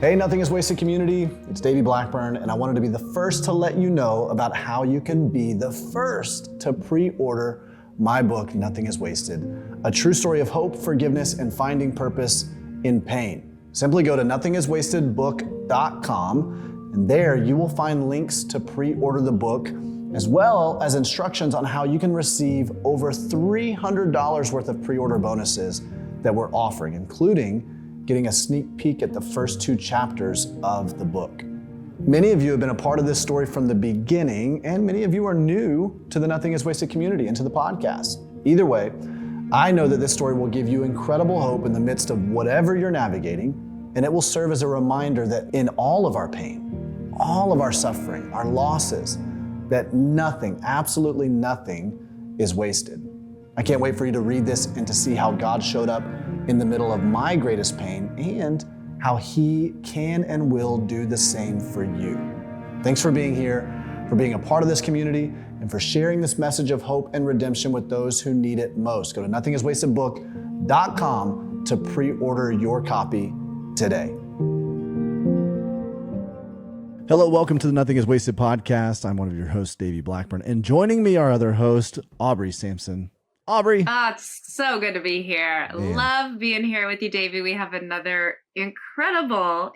Hey, Nothing is Wasted community, it's Davey Blackburn, and I wanted to be the first to let you know about how you can be the first to pre-order my book, Nothing is Wasted, a true story of hope, forgiveness, and finding purpose in pain. Simply go to nothingiswastedbook.com, and there you will find links to pre-order the book, as well as instructions on how you can receive over $300 worth of pre-order bonuses that we're offering, including getting a sneak peek at the first 2 chapters of the book. Many of you have been a part of this story from the beginning, and many of you are new to the Nothing is Wasted community and to the podcast. Either way, I know that this story will give you incredible hope in the midst of whatever you're navigating, and it will serve as a reminder that in all of our pain, all of our suffering, our losses, that nothing, absolutely nothing is wasted. I can't wait for you to read this and to see how God showed up in the middle of my greatest pain and how He can and will do the same for you. Thanks for being here, for being a part of this community, and for sharing this message of hope and redemption with those who need it most. Go to nothingiswastedbook.com to pre-order your copy today. Hello, welcome to the Nothing is Wasted podcast. I'm one of your hosts, Davey Blackburn, and joining me, our other host, Aubrey Sampson. Aubrey. Oh, it's so good to be here. Man. Love being here with you, Davey. We have another incredible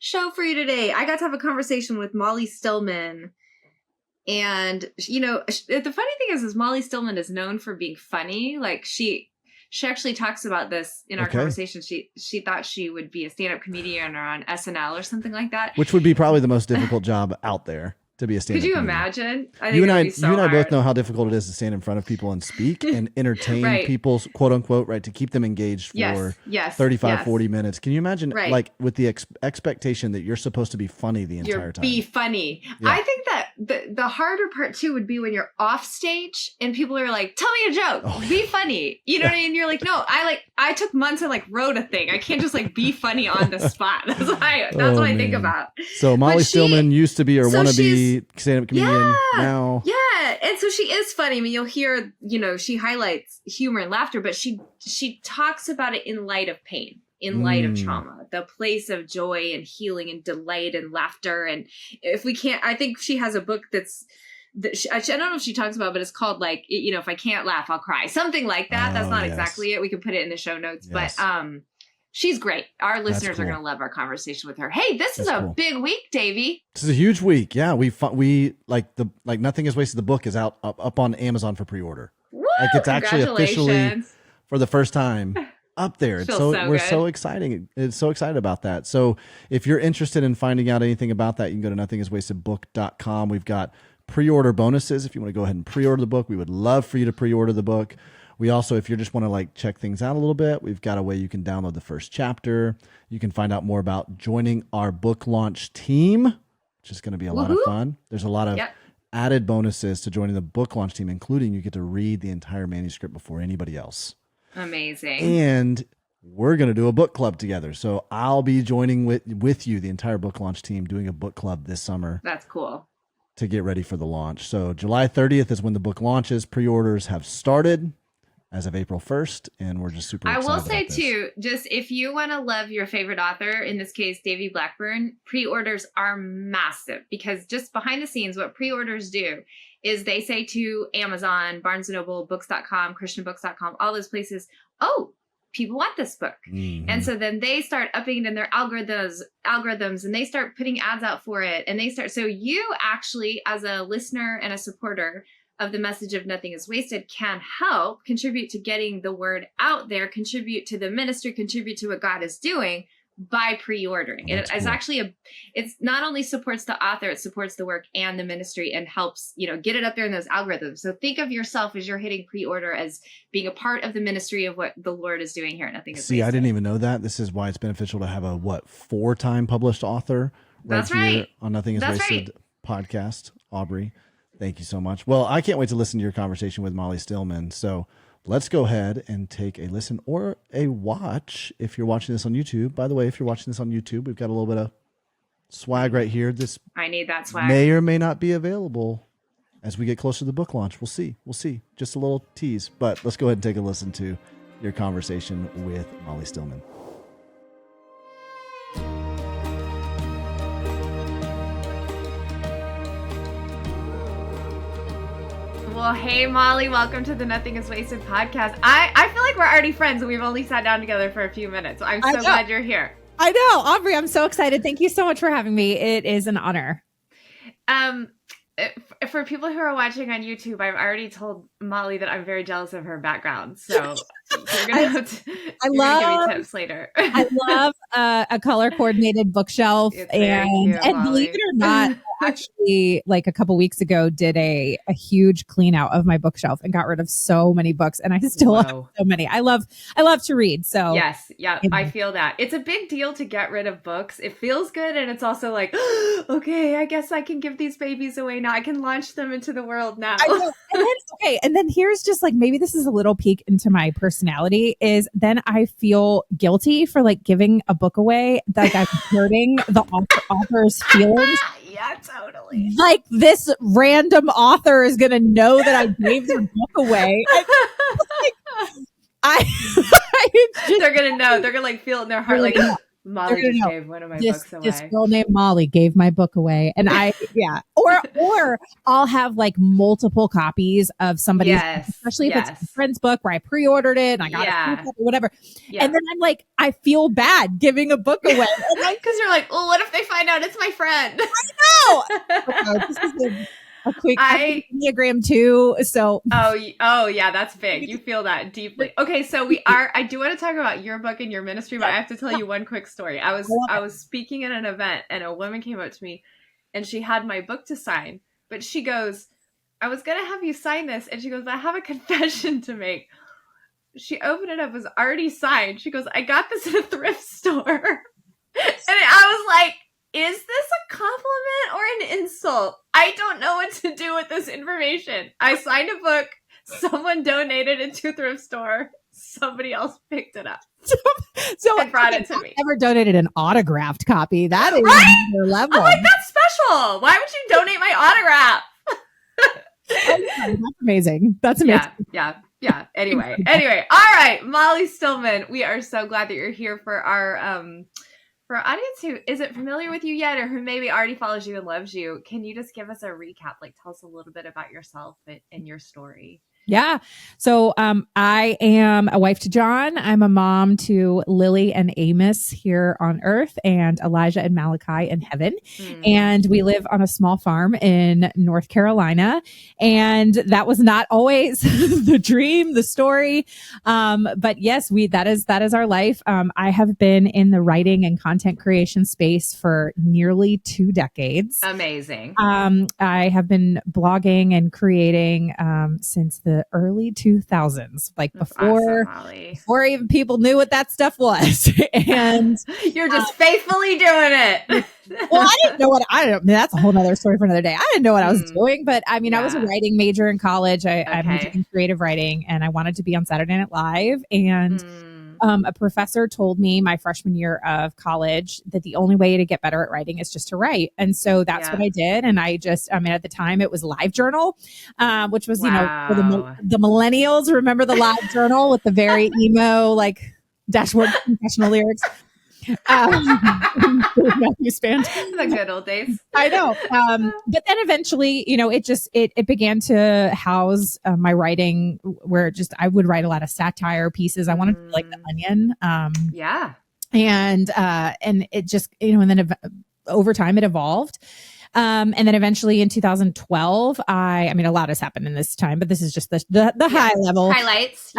show for you today. I got to have a conversation with Molly Stillman. And, you know, the funny thing is Molly Stillman is known for being funny. Like she actually talks about this in our conversation. She thought she would be a stand-up comedian or on SNL or something like that. Which would be probably the most difficult job out there. To be a stand-up Could you comedian. imagine? I think you and I hard. both know how difficult it is to stand in front of people and speak and entertain Right. people, quote unquote, right, to keep them engaged for 35, 40 minutes. Can you imagine, like, with the expectation that you're supposed to be funny the entire time? Be funny. Yeah. I think that the harder part too would be when you're off stage and people are like, "Tell me a joke, be funny." You know what I mean? You're like, "No, I took months and wrote a thing. I can't just be funny on the spot." That's what I think about. So Molly Stillman used to be or wannabe stand-up comedian. Now. Yeah. And so she is funny. I mean, you'll hear, she highlights humor and laughter, but she talks about it in light of pain, in light of trauma, the place of joy and healing and delight and laughter. And if we can't, I think she has a book I don't know if she talks about, but it's called if I can't laugh, I'll cry. Something like that. That's not exactly it. We can put it in the show notes, but, she's great. Our listeners are going to love our conversation with her. Hey, this is a big week, Davey. This is a huge week. Yeah, we Nothing is Wasted. The book is out up on Amazon for pre-order. Woo! It's actually officially for the first time up there. We're so excited. It's so excited about that. So if you're interested in finding out anything about that, you can go to nothingiswastedbook.com. We've got pre-order bonuses. If you want to go ahead and pre-order the book, we would love for you to pre-order the book. We also, if you just want to check things out a little bit, we've got a way you can download the first chapter. You can find out more about joining our book launch team, which is going to be a lot of fun. There's a lot of added bonuses to joining the book launch team, including you get to read the entire manuscript before anybody else. Amazing. And we're going to do a book club together. So I'll be joining with you, the entire book launch team, doing a book club this summer. That's cool. To get ready for the launch. So July 30th is when the book launches. Pre-orders have started as of April 1st, and we're just super excited. I will say too, just if you want to love your favorite author, in this case, Davey Blackburn, pre-orders are massive, because just behind the scenes, what pre-orders do is they say to Amazon, Barnes & Noble, books.com, christianbooks.com, all those places, "Oh, people want this book." Mm-hmm. And so then they start upping it in their algorithms, and they start putting ads out for it. And so you actually, as a listener and a supporter of the message of Nothing is Wasted, can help contribute to getting the word out there, contribute to the ministry, contribute to what God is doing by pre-ordering. It's not only supports the author, it supports the work and the ministry and helps, get it up there in those algorithms. So think of yourself as you're hitting pre-order as being a part of the ministry of what the Lord is doing here at Nothing is Wasted. I didn't even know that. This is why it's beneficial to have a 4-time published author here on Nothing is Wasted podcast. Aubrey, thank you so much. Well, I can't wait to listen to your conversation with Molly Stillman. So let's go ahead and take a listen or a watch if you're watching this on YouTube. By the way, if you're watching this on YouTube, we've got a little bit of swag right here. I need that swag. May or may not be available as we get closer to the book launch. We'll see. Just a little tease. But let's go ahead and take a listen to your conversation with Molly Stillman. Well, hey, Molly, welcome to the Nothing is Wasted podcast. I feel like we're already friends and we've only sat down together for a few minutes. So I'm so glad you're here. I know, Aubrey, I'm so excited. Thank you so much for having me. It is an honor. For people who are watching on YouTube, I've already told Molly that I'm very jealous of her background. So you're gonna have to give me tips later. I love a color coordinated bookshelf, and believe it or not, actually, like a couple weeks ago, did a huge clean out of my bookshelf and got rid of so many books, and I still have so many. I love to read. So yes, yeah, I feel that it's a big deal to get rid of books. It feels good, and it's also like, okay, I guess I can give these babies away now. I can launch them into the world now. I know. And then here's just like, maybe this is a little peek into my personality, is then I feel guilty for like giving a book away, like I'm hurting the author's feelings. Yeah, totally. Like this random author is going to know that I gave their book away. They're going to know. They're going to like feel it in their heart. Like, Molly just gave one of my books away. This girl named Molly gave my book away. And or I'll have like multiple copies of somebody's, especially if it's a friend's book where I pre-ordered it and I got it or whatever. Yeah. And then I'm like, I feel bad giving a book away. Because you're like, well, what if they find out it's my friend? I know. This is a quick Enneagram 2. So oh yeah, that's big. You feel that deeply. Okay, so I do want to talk about your book and your ministry, but I have to tell you one quick story. I was speaking at an event and a woman came up to me and she had my book to sign, but she goes, I was gonna have you sign this, and she goes, I have a confession to make. She opened it up, it was already signed. She goes, I got this at a thrift store. And I was like, is this a compliment or an insult? I don't know what to do with this information. I signed a book. Someone donated it to a thrift store. Somebody else picked it up. So and brought it to me. Never donated an autographed copy. That is your level. I'm like, that's special. Why would you donate my autograph? That's amazing. That's amazing. Yeah. Anyway. All right, Molly Stillman. We are so glad that you're here for our audience who isn't familiar with you yet, or who maybe already follows you and loves you. Can you just give us a recap? Like, tell us a little bit about yourself and your story. Yeah. So I am a wife to John. I'm a mom to Lily and Amos here on earth, and Elijah and Malachi in heaven. And we live on a small farm in North Carolina. And that was not always the dream, the story. But yes, that is our life. I have been in the writing and content creation space for nearly 2 decades. Amazing. I have been blogging and creating since the early 2000s, like before even people knew what that stuff was. And you're just faithfully doing it. Well, I don't know. That's a whole nother story for another day. I didn't know what I was doing, but I mean, I was a writing major in college. I majored in creative writing, and I wanted to be on Saturday Night Live. And a professor told me my freshman year of college that the only way to get better at writing is just to write. And so that's what I did. And at the time it was LiveJournal, which was, for the millennials, remember the LiveJournal with the very emo, like dashboard confessional lyrics. The good old days. I know. But then eventually, it began to house my writing, where I would write a lot of satire pieces. I wanted to be like The Onion. And it just, and then over time it evolved. And then eventually in 2012, a lot has happened in this time, but this is just the high level highlights.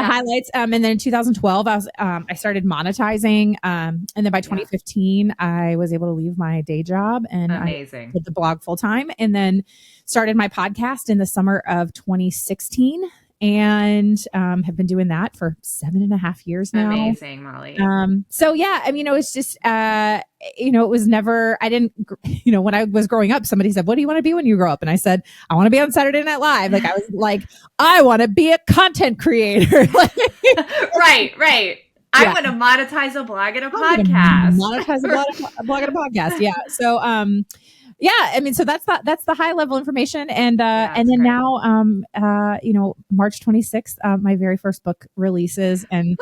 And then in 2012, I started monetizing. And then by 2015, I was able to leave my day job, and I did the blog full time, and then started my podcast in the summer of 2016. And have been doing that for 7.5 years now. Amazing, Molly. It's just, it was never, I didn't, when I was growing up, somebody said, what do you want to be when you grow up? And I said, I want to be on Saturday Night Live. Like, I was like, I want to be a content creator. Right. I want to monetize a blog and a podcast. Monetize a blog and a podcast. Yeah. So, so that's the high level information. And then great. Now, March 26th, my very first book releases, and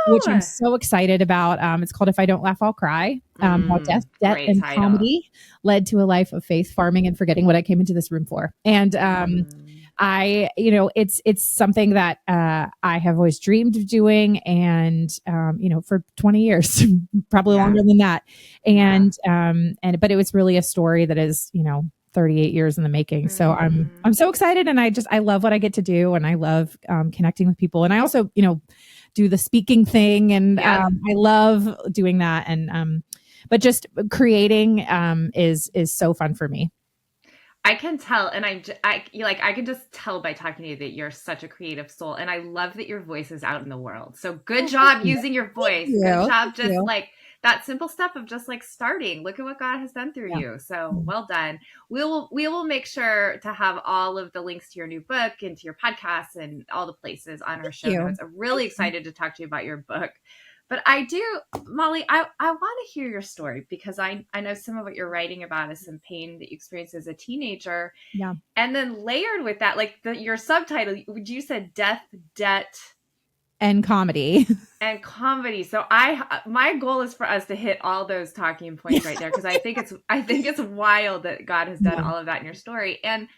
which I'm so excited about. It's called If I Don't Laugh, I'll Cry. How death, and comedy led to a life of faith, farming, and forgetting what I came into this room for. And it's something that I have always dreamed of doing, and for 20 years, probably longer than that. And but it was really a story that is 38 years in the making. So I'm so excited, and I love what I get to do, and I love connecting with people, and I also do the speaking thing, and I love doing that, and but just creating is so fun for me. I can tell, and I can just tell by talking to you that you're such a creative soul, and I love that your voice is out in the world. So good job using your voice. Good job, just like that simple step of just like starting. Look at what God has done through you. So well done. We will make sure to have all of the links to your new book and to your podcast and all the places on our show notes. I'm really excited to talk to you about your book. But I do, Molly, I want to hear your story, because I know some of what you're writing about is some pain that you experienced as a teenager. Yeah. And then layered with that, like your subtitle, you said death, debt, and comedy. And comedy. So my goal is for us to hit all those talking points right there, because I think it's wild that God has done all of that in your story. And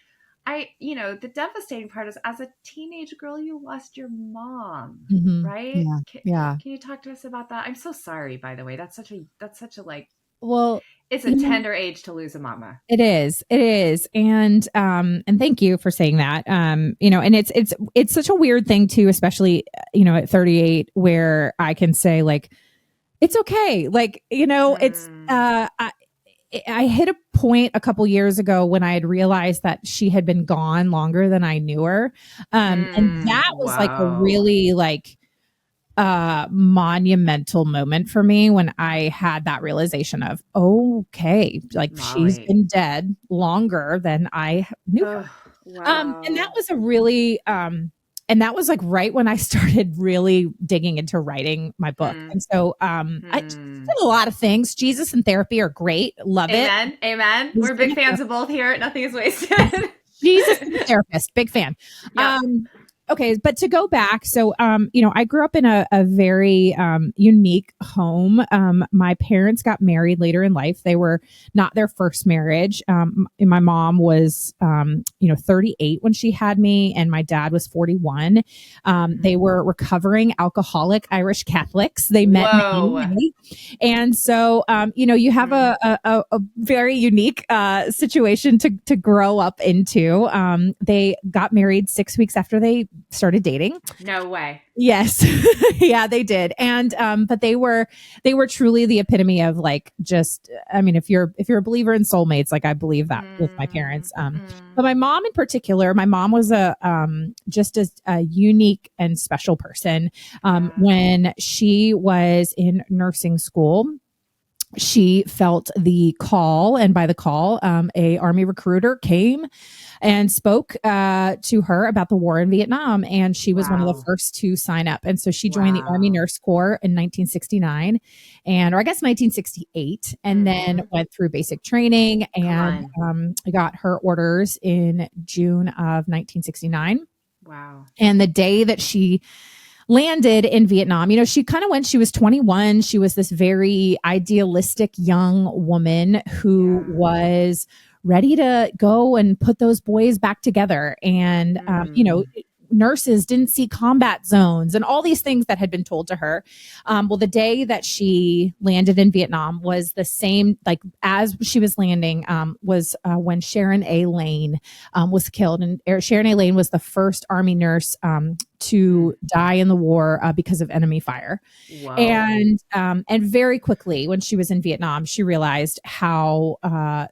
the devastating part is, as a teenage girl, you lost your mom, right? Yeah. Can you talk to us about that? I'm so sorry, by the way. That's such a like, well, it's a tender age to lose a mama. It is. And thank you for saying that. And it's such a weird thing too, especially, at 38, where I can say like, it's okay. Like, it's, I hit a point a couple years ago when I had realized that she had been gone longer than I knew her. And that was like a really like monumental moment for me, when I had that realization of, okay, like Molly, she's been dead longer than I knew her. Wow. And that was a really, and that was like right when I started really digging into writing my book. And so I did a lot of things. Jesus and therapy are great. Love it. Amen. We're big fans of both here. Nothing is wasted. Jesus and the therapist. Big fan. Yep. Okay, but to go back, so I grew up in a very unique home. My parents got married later in life. They were not their first marriage. My mom was 38 when she had me, and my dad was 41. They were recovering alcoholic Irish Catholics. They met in May. And so you have a very unique situation to grow up into. They got married 6 weeks after they started dating. No way. Yes. Yeah, they did. And but they were truly the epitome of like, just, I mean, if you're a believer in soulmates, like I believe that with my parents. But my mom in particular, my mom was just a unique and special person. When she was in nursing school, she felt the call, and by the call, a Army recruiter came and spoke to her about the war in Vietnam, and she was one of the first to sign up. And so she joined the Army Nurse Corps in 1969, or I guess 1968, and then went through basic training and got her orders in June of 1969. Wow! And the day that she landed in Vietnam, she kind of, when she was 21, she was this very idealistic young woman who was ready to go and put those boys back together. And, nurses didn't see combat zones and all these things that had been told to her. Well, the day that she landed in Vietnam was the same, like as she was landing, was when Sharon A. Lane was killed. And Sharon A. Lane was the first Army nurse to die in the war because of enemy fire. Wow. And very quickly, when she was in Vietnam, she realized how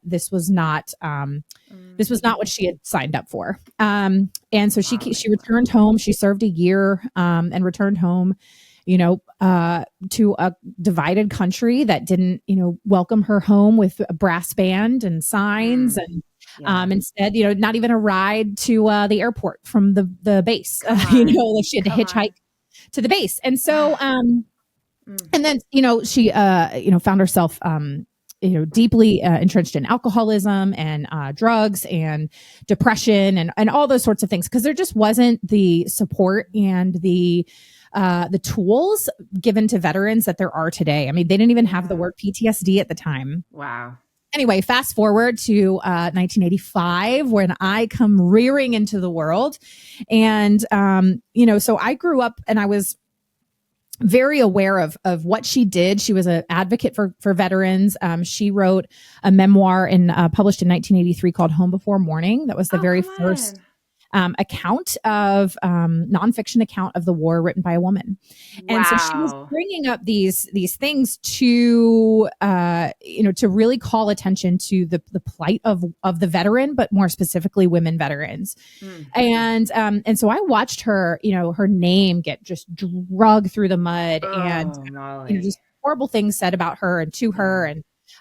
this was not what she had signed up for. And so she returned home. She served a year and returned home, to a divided country that didn't, welcome her home with a brass band and signs and instead, not even a ride to the airport from the base. She had to hitchhike to the base. And so, and then, she, found herself, deeply entrenched in alcoholism and drugs and depression and all those sorts of things, because there just wasn't the support and the tools given to veterans that there are today. I mean, they didn't even have the word PTSD at the time. Wow. Anyway, fast forward to 1985 when I come rearing into the world. And, so I grew up and I was very aware of what she did. She was an advocate for veterans. She wrote a memoir published in 1983 called Home Before Morning. That was the very first account of nonfiction account of the war written by a woman. Wow. And so she was bringing up these things to to really call attention to the plight of the veteran, but more specifically women veterans. Mm-hmm. And so I watched her, her name get just dragged through the mud and just horrible things said about her and to her.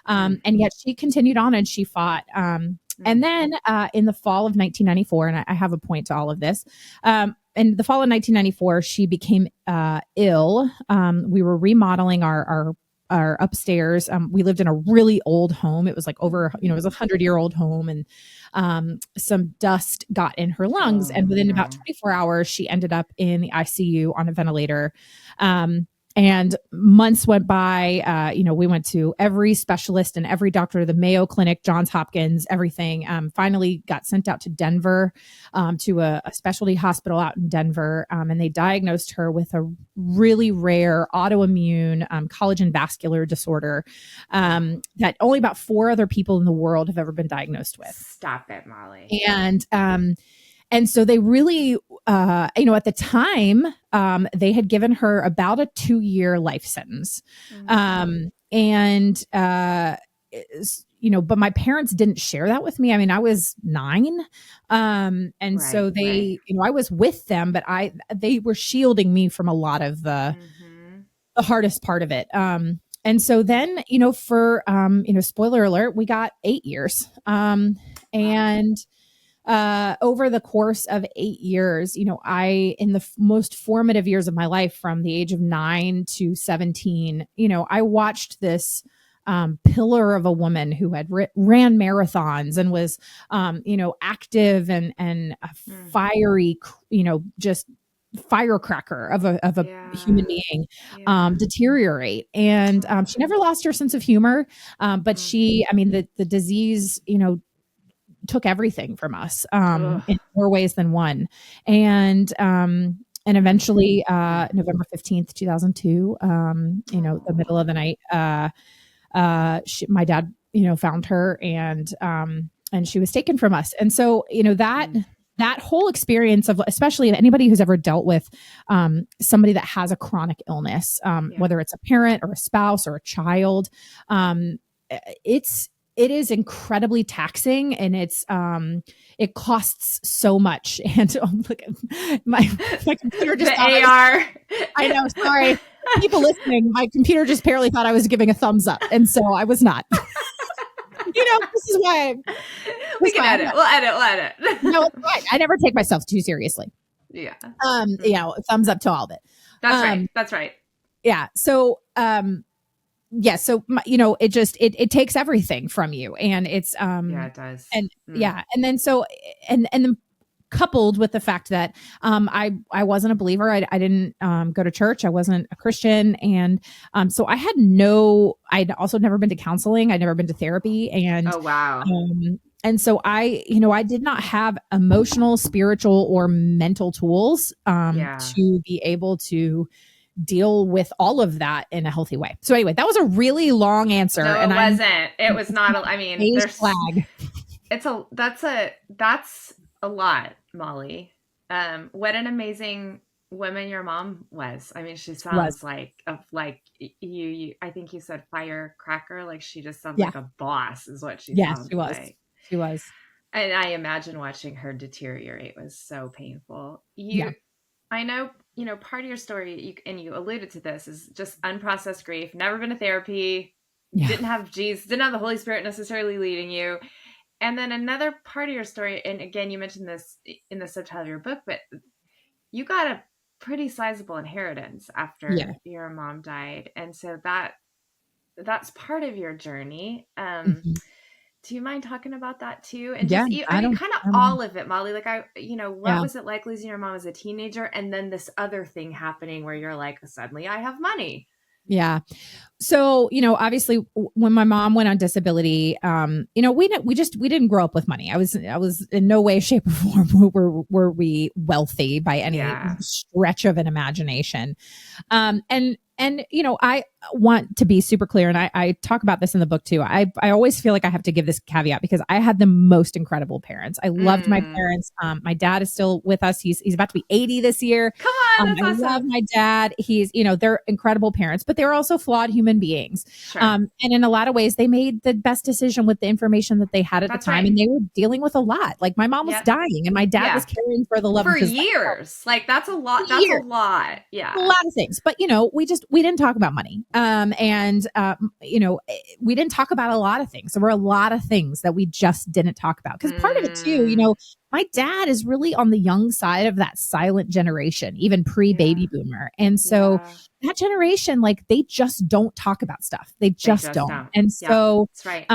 And yet she continued on and she fought. And then in the fall of 1994, and I have a point to all of this, in the fall of 1994, she became ill. We were remodeling our upstairs. We lived in a really old home. It was like over, it was 100-year-old home, and some dust got in her lungs. And within about 24 hours, she ended up in the ICU on a ventilator. And months went by. We went to every specialist and every doctor, the Mayo Clinic, Johns Hopkins, everything. Finally got sent out to Denver, to a specialty hospital out in Denver. And they diagnosed her with a really rare autoimmune collagen vascular disorder that only about 4 other people in the world have ever been diagnosed with. Stop it, Molly. And so they really, at the time, they had given her about a 2-year life sentence. Mm-hmm. But my parents didn't share that with me. I mean, I was 9. So they, I was with them, but they were shielding me from a lot of the hardest part of it. And so then, spoiler alert, we got 8 years. Over the course of 8 years, in the most formative years of my life, from the age of 9 to 17, I watched this pillar of a woman who had ran marathons and was, active and a fiery, just firecracker of a human being, deteriorate. And she never lost her sense of humor, but the disease, took everything from us in more ways than one. And eventually, November 15th, 2002, the middle of the night, my dad, found her and she was taken from us. And so, that whole experience of, especially anybody who's ever dealt with somebody that has a chronic illness, whether it's a parent or a spouse or a child, it is incredibly taxing, and it costs so much. And look, my computer just the AR. I know. Sorry, people listening. My computer just apparently thought I was giving a thumbs up, and so I was not. This is why we can edit. We'll edit. No, it's fine. I never take myself too seriously. Yeah. Thumbs up to all of it. That's right. That's right. Yeah. So, so it takes everything from you, and it's it does. And and then and then coupled with the fact that I wasn't a believer. I didn't go to church. I wasn't a Christian, and so I'd also never been to counseling. I'd never been to therapy, and oh wow. And so I did not have emotional, spiritual, or mental tools to be able to deal with all of that in a healthy way. So anyway, that was a really long answer. No, and it wasn't. It was not. There's flag. That's a lot, Molly. What an amazing woman your mom was. I mean, she sounds like you. I think you said firecracker. Like, she just sounds like a boss, is what she sounds like. She was. And I imagine watching her deteriorate was so painful. I know, part of your story, and you alluded to this, is just unprocessed grief. Never been to therapy. Didn't have the Holy Spirit necessarily leading you. And then another part of your story, and again, you mentioned this in the subtitle of your book, but you got a pretty sizable inheritance after your mom died. And so that's part of your journey. Do you mind talking about that too? And just, kind of all of it, Molly. Like, what was it like losing your mom as a teenager, and then this other thing happening where you're like, suddenly I have money. Yeah. So, obviously when my mom went on disability, we didn't grow up with money. I was in no way, shape or form were we wealthy by any stretch of an imagination. I want to be super clear, and I talk about this in the book too. I always feel like I have to give this caveat because I had the most incredible parents. I loved my parents. My dad is still with us. He's about to be 80 this year. Come on, that's awesome. I love my dad. He's, they're incredible parents, but they're also flawed human beings. Sure. And in a lot of ways, they made the best decision with the information that they had at the time, and they were dealing with a lot. Like my mom was dying, and my dad was caring for the love for of his years. Like that's a lot. That's a lot. Yeah, a lot of things. But we didn't talk about money. We didn't talk about a lot of things. There were a lot of things that we just didn't talk about. Because part of it too, my dad is really on the young side of that silent generation, even pre-baby boomer. And so that generation, like they just don't talk about stuff. They just don't. And so that's right.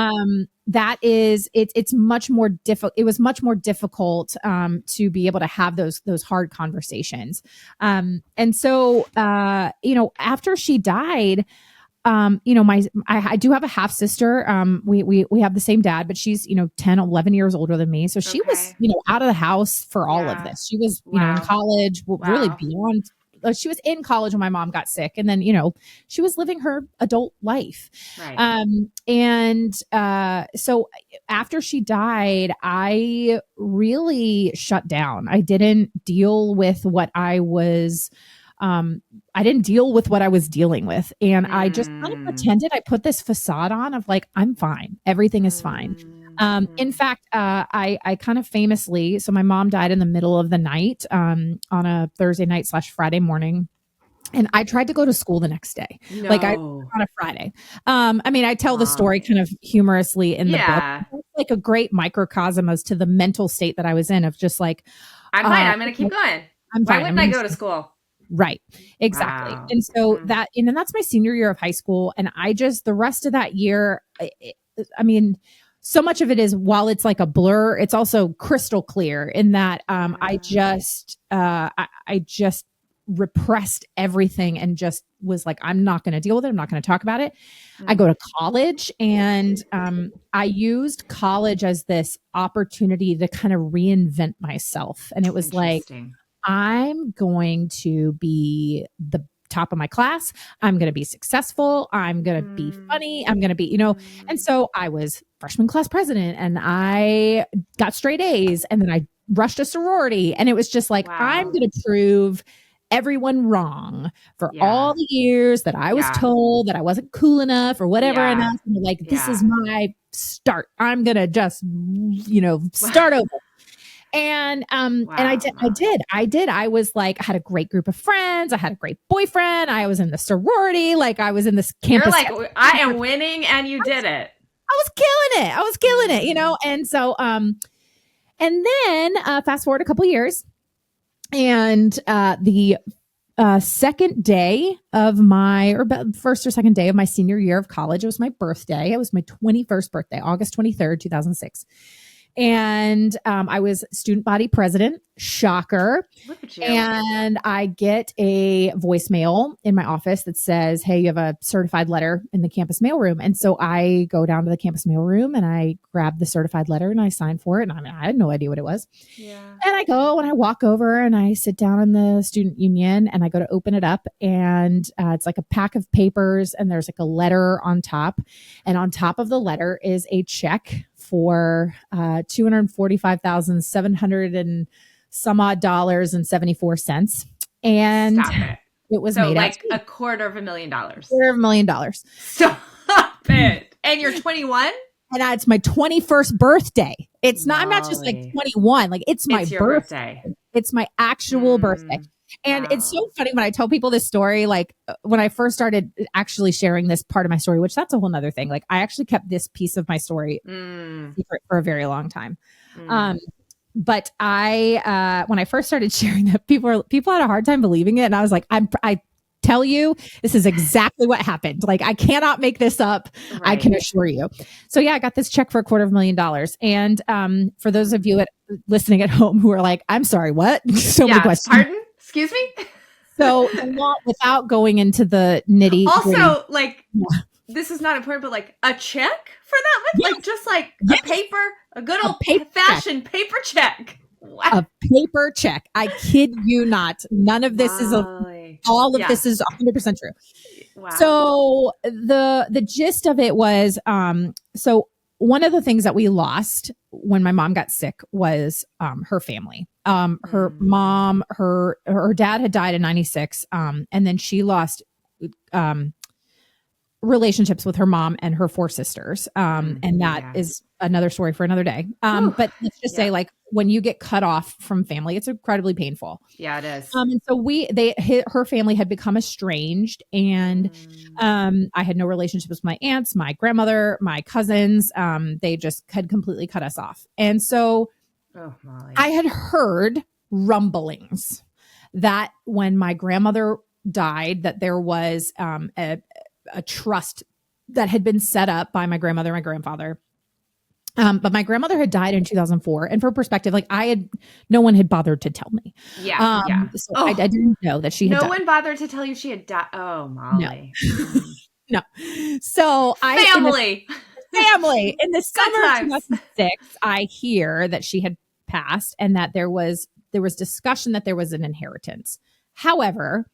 That is, it's much more difficult. It was much more difficult to be able to have those hard conversations. And so, after she died, I do have a half sister. We have the same dad, but she's, 10, 11 years older than me. So she was, out of the house for all of this. She was, in college, really beyond. She was in college when my mom got sick, and then she was living her adult life. Right. So after she died, I really shut down. I didn't deal with what I was. I didn't deal with what I was dealing with, and I just kind of pretended. I put this facade on of like, I'm fine, everything is fine. In fact, I kind of famously, so my mom died in the middle of the night, on a Thursday night / Friday morning. And I tried to go to school the next day, on a Friday. I tell the story kind of humorously in the book. It's like a great microcosm as to the mental state that I was in of just like, I'm fine. I'm going to keep going. Why wouldn't I go to school? Right. Exactly. Wow. And so and that's my senior year of high school. And the rest of that year, so much of it is, while it's like a blur, it's also crystal clear in that I just repressed everything and just was like, I'm not going to deal with it. I'm not going to talk about it. I go to college, and I used college as this opportunity to kind of reinvent myself. And it was like, I'm going to be the top of my class. I'm going to be successful. I'm going to be funny. I'm going to be, and so I was freshman class president, and I got straight A's, and then I rushed a sorority, and it was just like, I'm going to prove everyone wrong for all the years that I was told that I wasn't cool enough or whatever enough. And like, this is my start. I'm going to just, start over. And I did. I was like, I had a great group of friends. I had a great boyfriend. I was in the sorority. Like I was in this campus. You're like, I am winning, and you did it. I was killing it, And so, and then fast forward a couple years, and the second day of first or second day of my senior year of college, it was my birthday. It was my 21st birthday, August 23rd, 2006. And I was student body president. Shocker. Look at you. And I get a voicemail in my office that says, hey, you have a certified letter in the campus mailroom. And so I go down to the campus mailroom, and I grab the certified letter, and I sign for it. And I had no idea what it was. Yeah. And I go and I walk over, and I sit down in the student union, and I go to open it up, and it's like a pack of papers, and there's like a letter on top. And on top of the letter is a check for $245,700 and some odd $74. And it was made like $250,000. $250,000. Stop it. And you're 21? And it's my 21st birthday. It's not, I'm not just like 21. Like it's my birthday. It's my actual birthday. And it's so funny when I tell people this story, like when I first started actually sharing this part of my story, which that's a whole nother thing. Like I actually kept this piece of my story secret for a very long time. But when I first started sharing that, people had a hard time believing it. And I was like, I tell you, this is exactly what happened. Like I cannot make this up. Right. I can assure you. So yeah, I got this check for $250,000. And for those of you listening at home who are like, I'm sorry, what? So many questions. Pardon? Excuse me? So without going into the nitty also like this is not important, but like a check for that much, yes. like just like yes. a paper, a good old fashioned paper check. What? A paper check. I kid you not. None of this is all of this is 100% true. Wow. So the gist of it was, so one of the things that we lost when my mom got sick was her family. Her mom, her dad had died in 96, and then she lost relationships with her mom and her 4 sisters. And that is another story for another day. But let's just say, like, when you get cut off from family, it's incredibly painful. Yeah, it is. And so her family had become estranged, and I had no relationships with my aunts, my grandmother, my cousins. They just had completely cut us off. And so I had heard rumblings that when my grandmother died, that there was a trust that had been set up by my grandmother and my grandfather. But my grandmother had died in 2004. And for perspective, like no one had bothered to tell me. Yeah. So I didn't know that she had died. No one bothered to tell you she had died. Oh, Molly. No. So family. In the summer of 2006, I hear that she had passed and that there was discussion that there was an inheritance. However,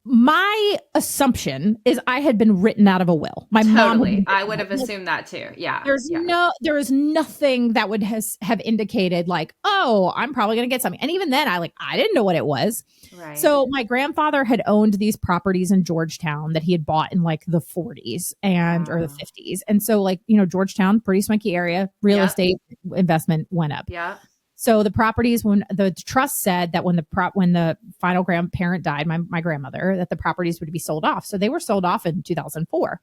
my assumption is I had been written out of a will. My mom. I would have assumed that too. Yeah. There is nothing that would have indicated like, oh, I'm probably going to get something. And even then I didn't know what it was. Right. So my grandfather had owned these properties in Georgetown that he had bought in like the 40s or the 50s. And so Georgetown, pretty swanky area, real estate investment went up. Yeah. So the properties, when the trust said that when the final grandparent died, my grandmother, that the properties would be sold off. So they were sold off in 2004.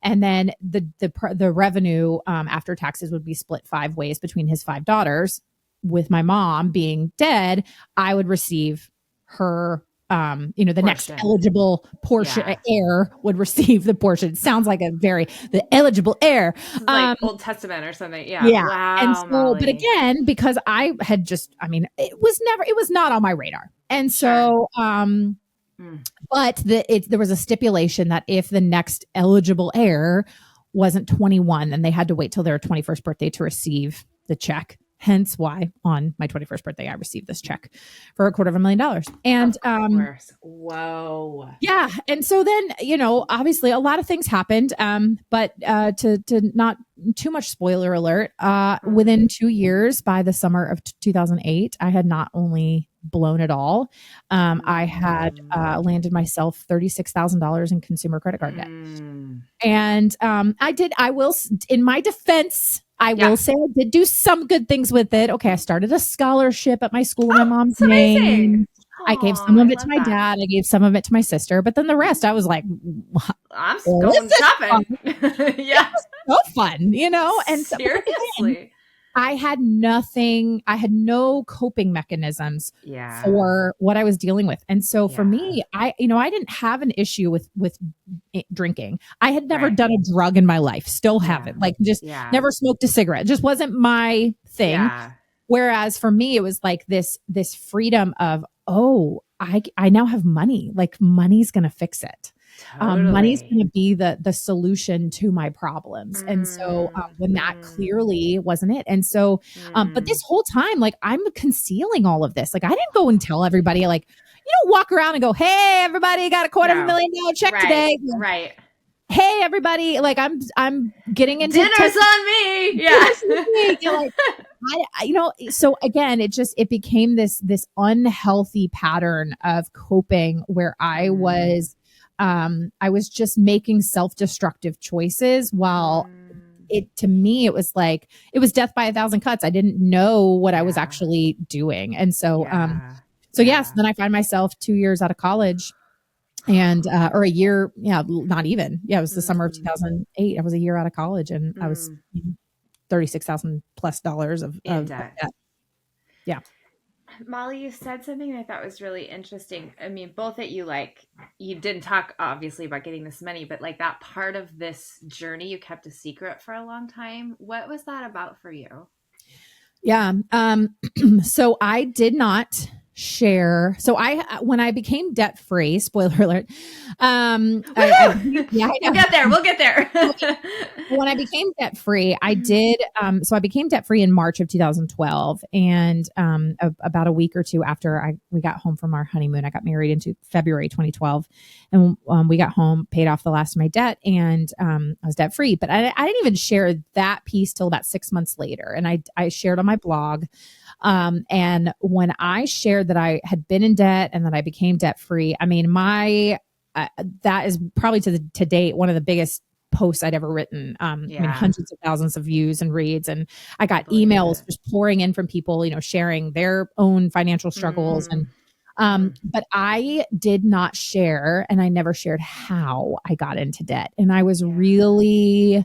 And then the revenue after taxes would be split 5 ways between his 5 daughters. With my mom being dead, I would receive her, the portion. Next eligible portion heir would receive the portion. It sounds like the eligible heir. Like Old Testament or something. Yeah. Yeah. Wow, and so, Molly. but again, because I had it was not on my radar. And so, but there was a stipulation that if the next eligible heir wasn't 21, then they had to wait till their 21st birthday to receive the check. Hence why on my 21st birthday, I received this check for $250,000. And, whoa. Yeah. And so then, obviously a lot of things happened. But to not too much spoiler alert, within 2 years, by the summer of 2008, I had not only blown it all. I had landed myself $36,000 in consumer credit card debt. And I will, in my defense, I will say I did do some good things with it. Okay, I started a scholarship at my school in my mom's name. I gave some of it to my dad. I gave some of it to my sister. But then the rest, I was like, I'm going shopping. Yeah. So fun, And seriously. I had nothing. I had no coping mechanisms for what I was dealing with. And so for me, I didn't have an issue with drinking. I had never done a drug in my life. Still haven't. Never smoked a cigarette. It just wasn't my thing. Yeah. Whereas for me, it was like this freedom of, I now have money. Like money's going to fix it. Totally. Money's going to be the solution to my problems. And so when that clearly wasn't it. And so, but this whole time, like I'm concealing all of this. Like I didn't go and tell everybody, like, you don't walk around and go, hey, everybody got a $250,000 check today. Right. Hey, everybody, like I'm getting into dinner's on me. Yeah. So again, it became this unhealthy pattern of coping where I was just making self-destructive choices while to me, it was like, it was death by 1,000 cuts. I didn't know what I was actually doing. And so, yes, then I find myself 2 years out of college and, or a year. Yeah. Not even. Yeah. It was the summer of 2008. I was a year out of college and I was $36,000+ of debt. Yeah. Molly, you said something I thought was really interesting. I mean, both that you didn't talk obviously about getting this money, but like that part of this journey, you kept a secret for a long time. What was that about for you? Yeah. So I did not share. So when I became debt free, spoiler alert. Yeah, we'll get there. When I became debt free, I did. So I became debt free in March of 2012, and about a week or two after we got home from our honeymoon, I got married into February 2012, and we got home, paid off the last of my debt, and I was debt free. But I didn't even share that piece till about 6 months later, and I shared on my blog. And when I shared that I had been in debt and that I became debt free, I mean, that is probably to date one of the biggest posts I'd ever written. I mean, hundreds of thousands of views and reads, and I got emails just pouring in from people, sharing their own financial struggles. And but I did not share, and I never shared how I got into debt. And I was really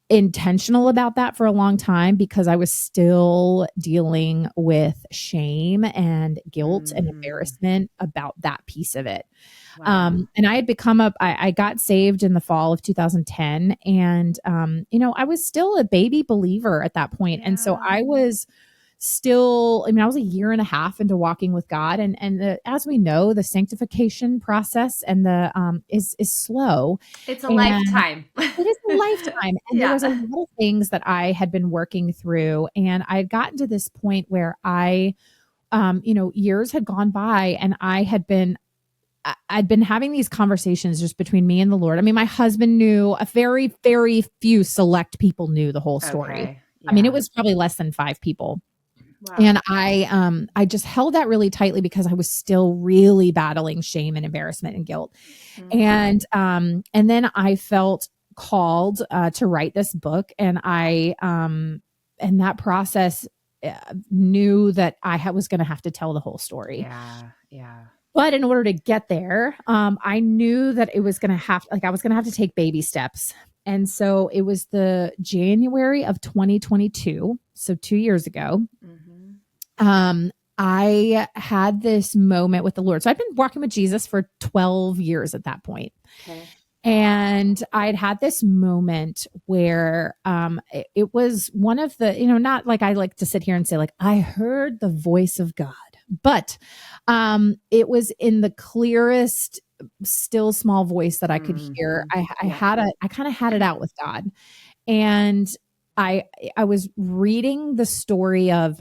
intentional about that for a long time because I was still dealing with shame and guilt and embarrassment about that piece of it. Wow. And I had become I got saved in the fall of 2010, and I was still a baby believer at that point. And so I was still, I was a year and a half into walking with God, and as we know, the sanctification process and the is slow. It's a lifetime. It is a lifetime. And there was a lot of things that I had been working through, and I had gotten to this point where years had gone by, and I'd been having these conversations just between me and the Lord. I mean, my husband knew, a very, very few select people knew the whole story. Okay. Yeah. I mean, it was probably less than 5 people. Wow. And I just held that really tightly because I was still really battling shame and embarrassment and guilt. Mm-hmm. And then I felt called to write this book, and and that process knew that I was going to have to tell the whole story. Yeah. But in order to get there, I knew that it was going to I was going to have to take baby steps. And so it was the January of 2022, so 2 years ago. I had this moment with the Lord. So I've been walking with Jesus for 12 years at that point. Okay. And I'd had this moment where it was one of the, not like I like to sit here and say, like, I heard the voice of God, but it was in the clearest, still small voice that I could hear. I kind of had it out with God. And I was reading the story of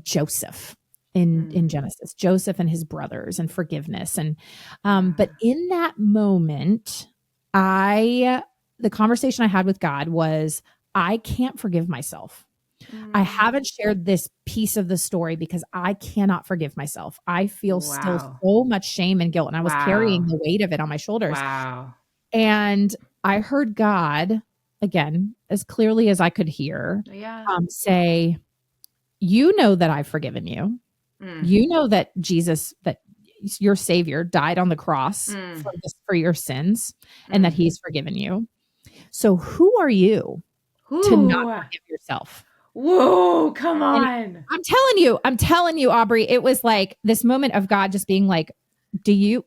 Joseph in Genesis, Joseph and his brothers and forgiveness. And, but in that moment, the conversation I had with God was, I can't forgive myself. I haven't shared this piece of the story because I cannot forgive myself. I feel still so much shame and guilt, and I was carrying the weight of it on my shoulders. Wow. And I heard God, again, as clearly as I could hear, say, you know that I've forgiven you. You know that Jesus, that your Savior, died on the cross for your sins, and that He's forgiven you. So who are you to not forgive yourself? Whoa, come on. And I'm telling you, Aubrey, it was like this moment of God just being like,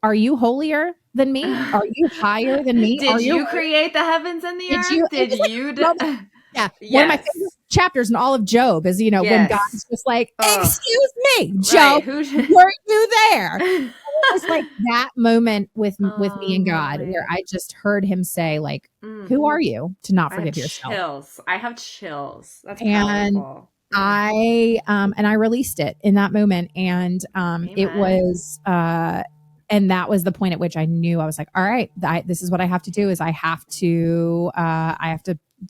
are you holier than me? Are you higher than me? Did you create the heavens and the earth? Did you? Yeah. Yes. One of my favorite chapters in all of Job is, when God's just like, excuse me, Job, were you there? It was like that moment with me and God, where I just heard Him say, like, who are you to not forgive yourself? I have chills. That's powerful. And I released it in that moment. And it was, and that was the point at which I knew, I was like, all right, this is what I have to do, is I have to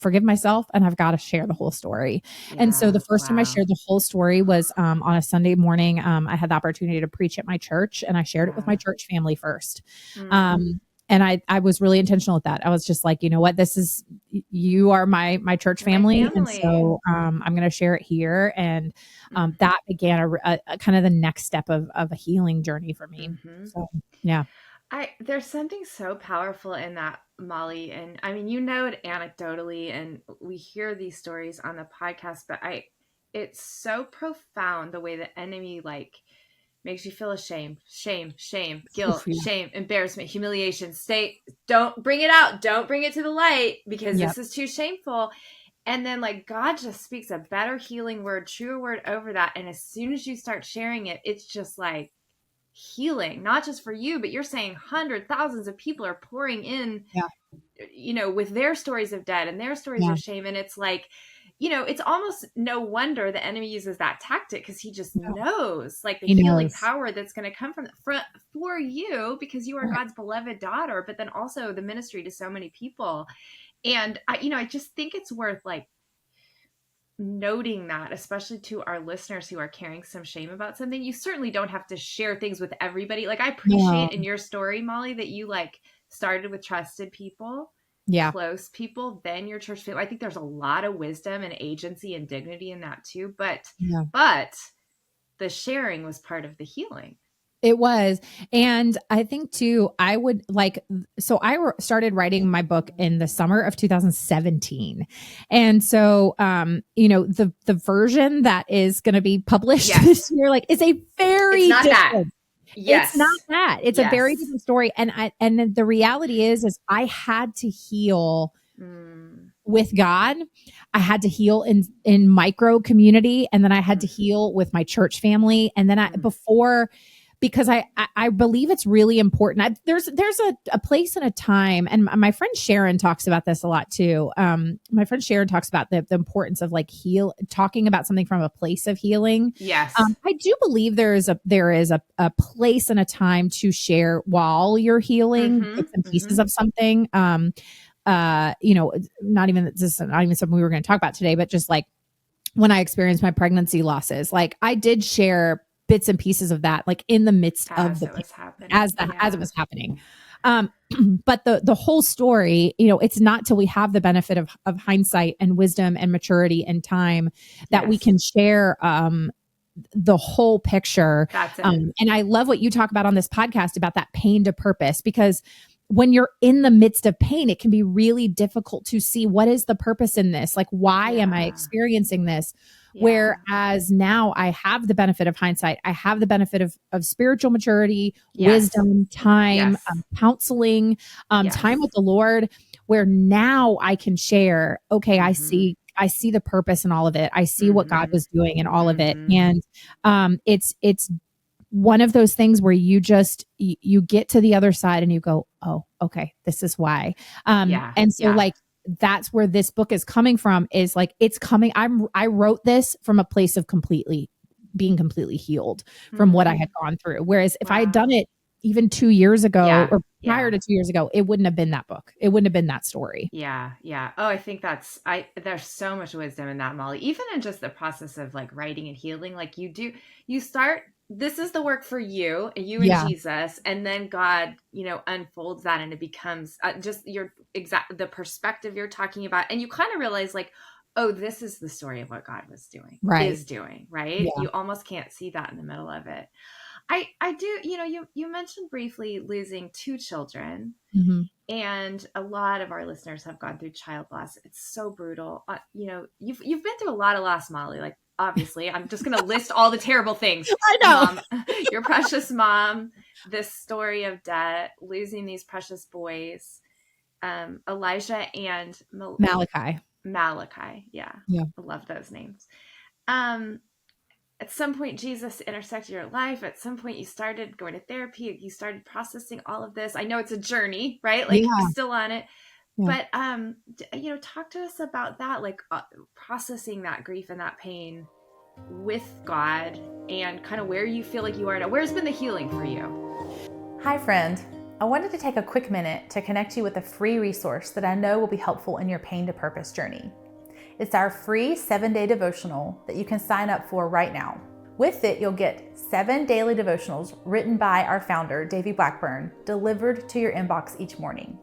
forgive myself, and I've got to share the whole story. And so the first time I shared the whole story was on a Sunday morning. I had the opportunity to preach at my church, and I shared it with my church family first. And I was really intentional with that. I was just like, you know what, you are my church family. And so I'm going to share it here. And that began a kind of the next step of a healing journey for me. So, yeah. There's something so powerful in that, Molly. And I mean, it anecdotally, and we hear these stories on the podcast, but it's so profound the way the enemy makes you feel ashamed, shame, guilt, shame, embarrassment, humiliation. Don't bring it out. Don't bring it to the light because this is too shameful. And then like God just speaks a better healing word, truer word over that. And as soon as you start sharing it, it's just like healing, not just for you, but you're saying hundreds, thousands of people are pouring in, with their stories of debt and their stories of shame. And it's like, it's almost no wonder the enemy uses that tactic, because he just knows like the healing power that's going to come from for you, because you are God's beloved daughter, but then also the ministry to so many people. And I just think it's worth like noting that, especially to our listeners who are carrying some shame about something. You certainly don't have to share things with everybody. Like I appreciate in your story, Molly, that you like started with trusted people, close people, then your church family. I think there's a lot of wisdom and agency and dignity in that too. But the sharing was part of the healing. It was. And I think too, I started writing my book in the summer of 2017. And so, the version that is going to be published this year, like is a very it's not different. That. Yes. It's not that. It's a very different story. And the reality is I had to heal with God. I had to heal in micro community. And then I had to heal with my church family. And then because I believe it's really important. There's a place and a time, and my friend Sharon talks about this a lot too. My friend Sharon talks about the importance of like talking about something from a place of healing. Yes. I do believe there is a place and a time to share while you're healing bits and pieces of something. Not even something we were going to talk about today, but just like when I experienced my pregnancy losses, like I did share bits and pieces of that, like in the midst of the as it was happening. But the whole story, it's not till we have the benefit of hindsight and wisdom and maturity and time that we can share the whole picture. That's it. And I love what you talk about on this podcast about that pain to purpose, because when you're in the midst of pain, it can be really difficult to see what is the purpose in this? Like, why am I experiencing this? Whereas now I have the benefit of hindsight. I have the benefit of spiritual maturity, wisdom, time, counseling, time with the Lord, where now I can share, okay, I see the purpose in all of it. I see what God was doing in all of it. And it's one of those things where you get to the other side and you go, oh, okay, this is why. And so like, that's where this book is coming from, is like, it's coming. I wrote this from a place of being completely healed from what I had gone through. Whereas if I had done it even 2 years ago or prior to 2 years ago, it wouldn't have been that book. It wouldn't have been that story. Yeah. Yeah. Oh, I think there's so much wisdom in that, Molly, even in just the process of like writing and healing. Like you start, this is the work for you and Jesus. And then God, unfolds that and it becomes just the perspective you're talking about. And you kind of realize like, oh, this is the story of what God is doing, right? Yeah. You almost can't see that in the middle of it. I do, you mentioned briefly losing 2 children, and a lot of our listeners have gone through child loss. It's so brutal. You've been through a lot of loss, Molly. Like, obviously, I'm just going to list all the terrible things. I know. Mom, your precious mom, this story of debt, losing these precious boys, Elijah and Malachi. Yeah. I love those names. At some point, Jesus intersected your life. At some point, you started going to therapy. You started processing all of this. I know it's a journey, right? Like you're still on it. Yeah. But, talk to us about that, like processing that grief and that pain with God and kind of where you feel like you are now. Where's been the healing for you? Hi, friend. I wanted to take a quick minute to connect you with a free resource that I know will be helpful in your pain to purpose journey. It's our free 7-day devotional that you can sign up for right now. With it, you'll get 7 daily devotionals written by our founder, Davy Blackburn, delivered to your inbox each morning.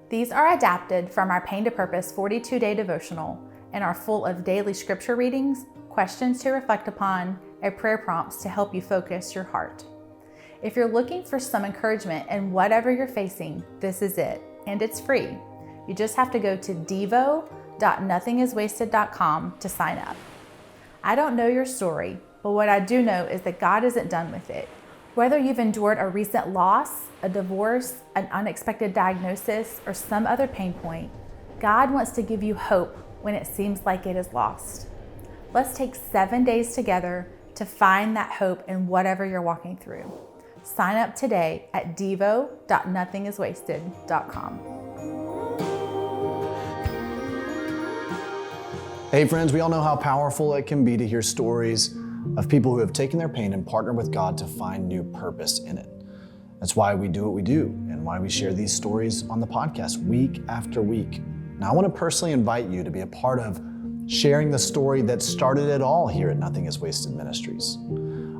These are adapted from our Pain to Purpose 42-day devotional and are full of daily scripture readings, questions to reflect upon, and prayer prompts to help you focus your heart. If you're looking for some encouragement in whatever you're facing, this is it, and it's free. You just have to go to devo.nothingiswasted.com to sign up. I don't know your story, but what I do know is that God isn't done with it. Whether you've endured a recent loss, a divorce, an unexpected diagnosis, or some other pain point, God wants to give you hope when it seems like it is lost. Let's take 7 days together to find that hope in whatever you're walking through. Sign up today at devo.nothingiswasted.com. Hey friends, we all know how powerful it can be to hear stories of people who have taken their pain and partnered with God to find new purpose in it. That's why we do what we do and why we share these stories on the podcast week after week. Now, I want to personally invite you to be a part of sharing the story that started it all here at Nothing is Wasted Ministries.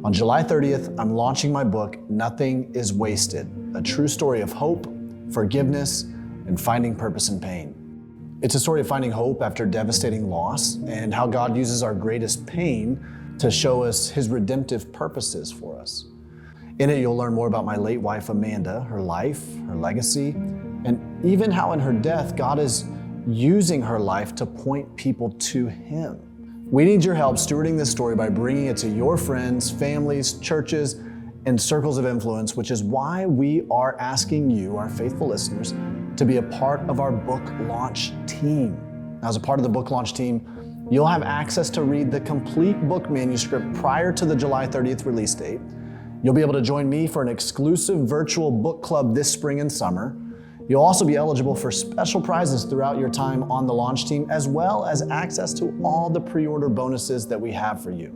On July 30th, I'm launching my book, Nothing is Wasted, a true story of hope, forgiveness, and finding purpose in pain. It's a story of finding hope after devastating loss and how God uses our greatest pain to show us His redemptive purposes for us. In it, you'll learn more about my late wife, Amanda, her life, her legacy, and even how in her death, God is using her life to point people to Him. We need your help stewarding this story by bringing it to your friends, families, churches, and circles of influence, which is why we are asking you, our faithful listeners, to be a part of our book launch team. Now, as a part of the book launch team, you'll have access to read the complete book manuscript prior to the July 30th release date. You'll be able to join me for an exclusive virtual book club this spring and summer. You'll also be eligible for special prizes throughout your time on the launch team, as well as access to all the pre-order bonuses that we have for you.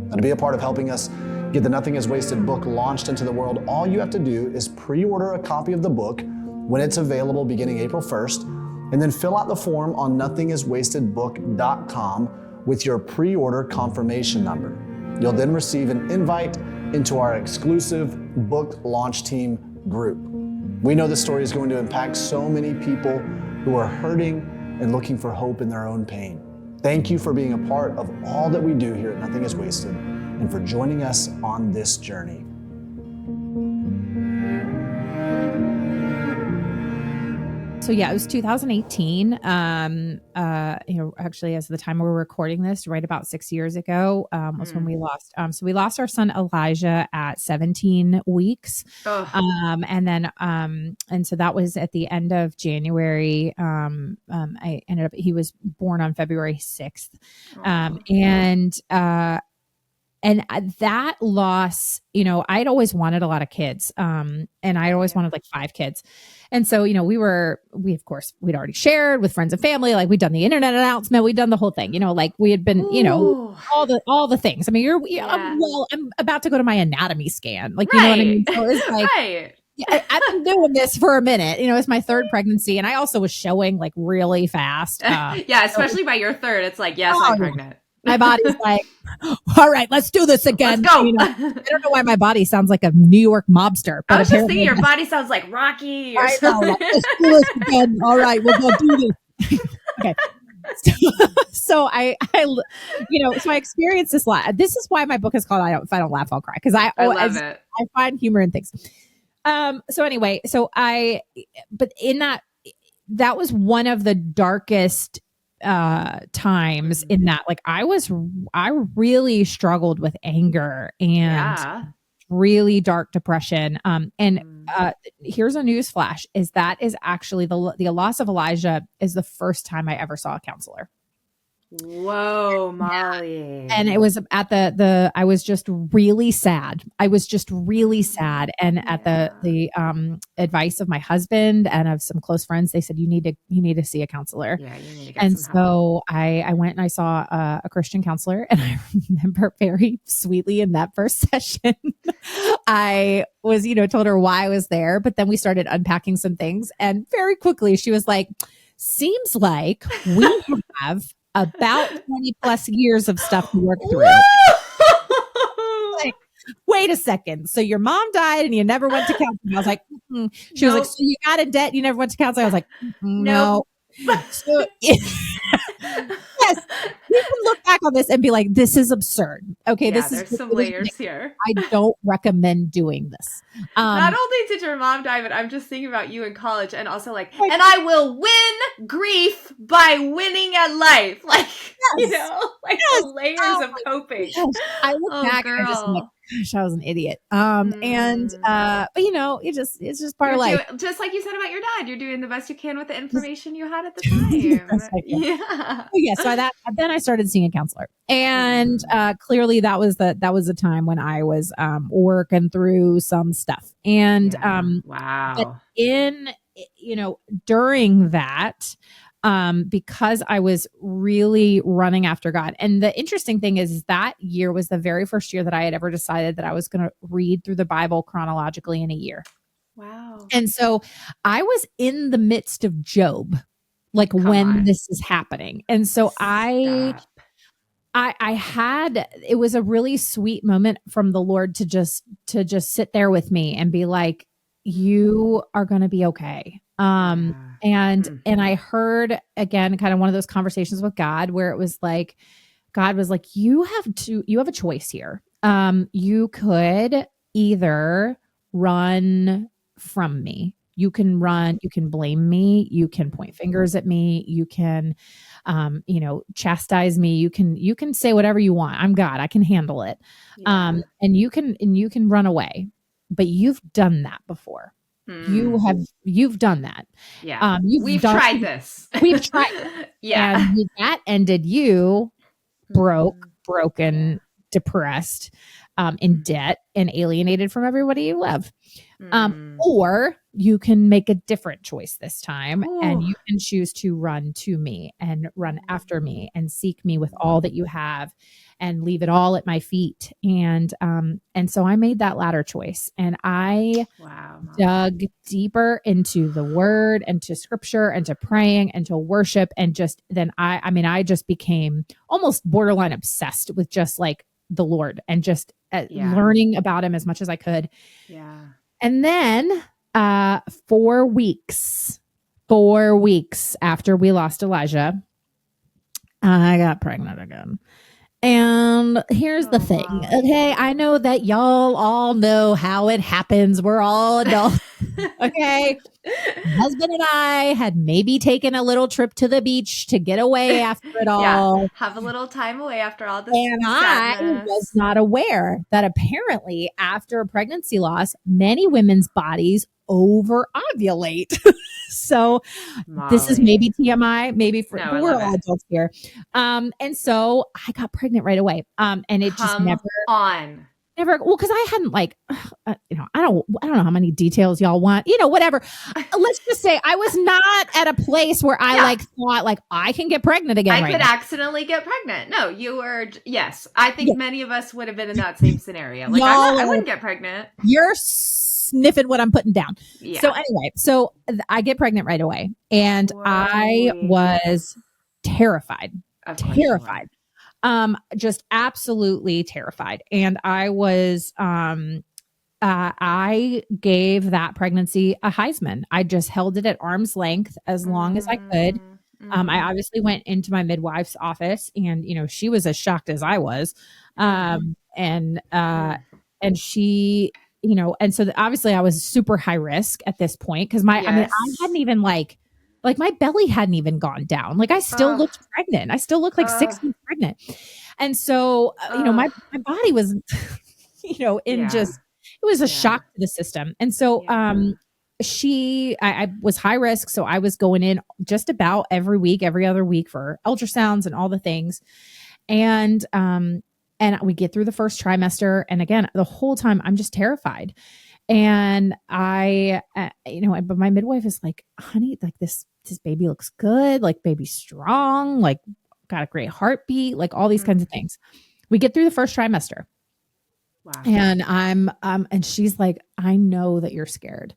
Now, to be a part of helping us get the Nothing is Wasted book launched into the world, all you have to do is pre-order a copy of the book when it's available beginning April 1st, and then fill out the form on nothingiswastedbook.com with your pre-order confirmation number. You'll then receive an invite into our exclusive book launch team group. We know this story is going to impact so many people who are hurting and looking for hope in their own pain. Thank you for being a part of all that we do here at Nothing is Wasted and for joining us on this journey. So yeah, it was 2018. Actually, as the time we're recording this, right about 6 years ago, was when we lost. So we lost our son Elijah at 17 weeks, and so that was at the end of January. He was born on February 6th, and that loss, I'd always wanted a lot of kids. And I always wanted like 5 kids. And so, we'd already shared with friends and family, like we'd done the internet announcement, we'd done the whole thing, like we had been, all the things. I mean, I'm about to go to my anatomy scan. Like, you know what I mean? So it's like, I've been doing this for a minute, it's my 3rd pregnancy. And I also was showing like really fast. Especially by your 3rd, it's like, yes, I'm pregnant. My body's like, all right, let's do this again. Let's go. I don't know why my body sounds like a New York mobster. But I was just thinking your body sounds like Rocky or something. Let's do this again. All right, we'll go do this. Okay. So I experienced this lot. This is why my book is called If I Don't Laugh, I'll Cry. Because I love it. I find humor in things. But in that was one of the darkest times in that, like I really struggled with anger and really dark depression. Here's a news flash: that is actually the loss of Elijah is the first time I ever saw a counselor. Whoa, Molly. And it was at I was just really sad. And at the advice of my husband and of some close friends, they said, you need to see a counselor. Yeah, you need to get some help. I went and I saw a Christian counselor, and I remember very sweetly in that first session, I was, told her why I was there, but then we started unpacking some things, and very quickly she was like, seems like we have about 20 plus years of stuff to work through. Like, wait a second. So your mom died and you never went to counseling. I was like, She was like, so you got in debt and you never went to counseling? I was like, no. So, yes, you can look back on this and be like, this is absurd. Okay, there's some layers here. I don't recommend doing this. Not only did your mom die, but I'm just thinking about you in college, and also like, and I will win grief by winning at life. Like, the layers of coping. Yes. I look back and I'm just like, Gosh, I was an idiot. But it's just part of life. Just like you said about your dad, you're doing the best you can with the information you had at the time. Yeah. So then I started seeing a counselor, and clearly that was the time when I was working through some stuff, and wow. During that, because I was really running after God. And the interesting thing is that year was the very first year that I had ever decided that I was going to read through the Bible chronologically in a year. Wow. And so I was in the midst of Job, like this is happening. And so I had, it was a really sweet moment from the Lord to just sit there with me and be like, you are going to be okay. And I heard again, kind of one of those conversations with God where it was like, God was like, you have a choice here. You could either run from me. You can run, you can blame me, you can point fingers at me, you can, chastise me. You can say whatever you want. I'm God. I can handle it. Yeah. And you can run away, but you've done that before. You've done that. Yeah. We've tried this. We've tried it. Yeah. And that ended you broken, depressed, in debt, and alienated from everybody you love. Or you can make a different choice this time. And you can choose to run to me and run after me and seek me with all that you have and leave it all at my feet. And so I made that latter choice, and I dug deeper into the word and to scripture and to praying and to worship. And just then I just became almost borderline obsessed with just like the Lord and just learning about him as much as I could. Yeah. And then 4 weeks after we lost Elijah, I got pregnant again. And here's the thing. Okay. I know that y'all all know how it happens. We're all adults. Okay. My husband and I had maybe taken a little trip to the beach to get away after it all. Yeah. Have a little time away after all this. And sadness. I was not aware that apparently after a pregnancy loss, many women's bodies over-ovulate. So Molly. This is maybe TMI, maybe we're all adults here. And so I got pregnant right away. And it just never, well, cause I hadn't I don't know how many details y'all want, whatever. Let's just say I was not at a place where I thought I can get pregnant again. I could accidentally get pregnant. No, you were, yes. I think many of us would have been in that same scenario. I wouldn't get pregnant. You're sniffing what I'm putting down. Yeah. So anyway, I get pregnant right away, and I was terrified. Just absolutely terrified. And I was, I gave that pregnancy a Heisman. I just held it at arm's length as long as I could. I obviously went into my midwife's office, and, she was as shocked as I was. And she, and so obviously I was super high risk at this point. Cause I hadn't even like my belly hadn't even gone down. I still looked pregnant. I still looked like 6 weeks pregnant. And so, my body was, it was a shock to the system. And so, I was high risk. So I was going in just about every week, every other week for ultrasounds and all the things. And we get through the first trimester. And again, the whole time I'm just terrified. And but my midwife is like, honey, this baby looks good. Baby's strong, got a great heartbeat, all these kinds of things. We get through the first trimester. Wow. And and she's like, I know that you're scared.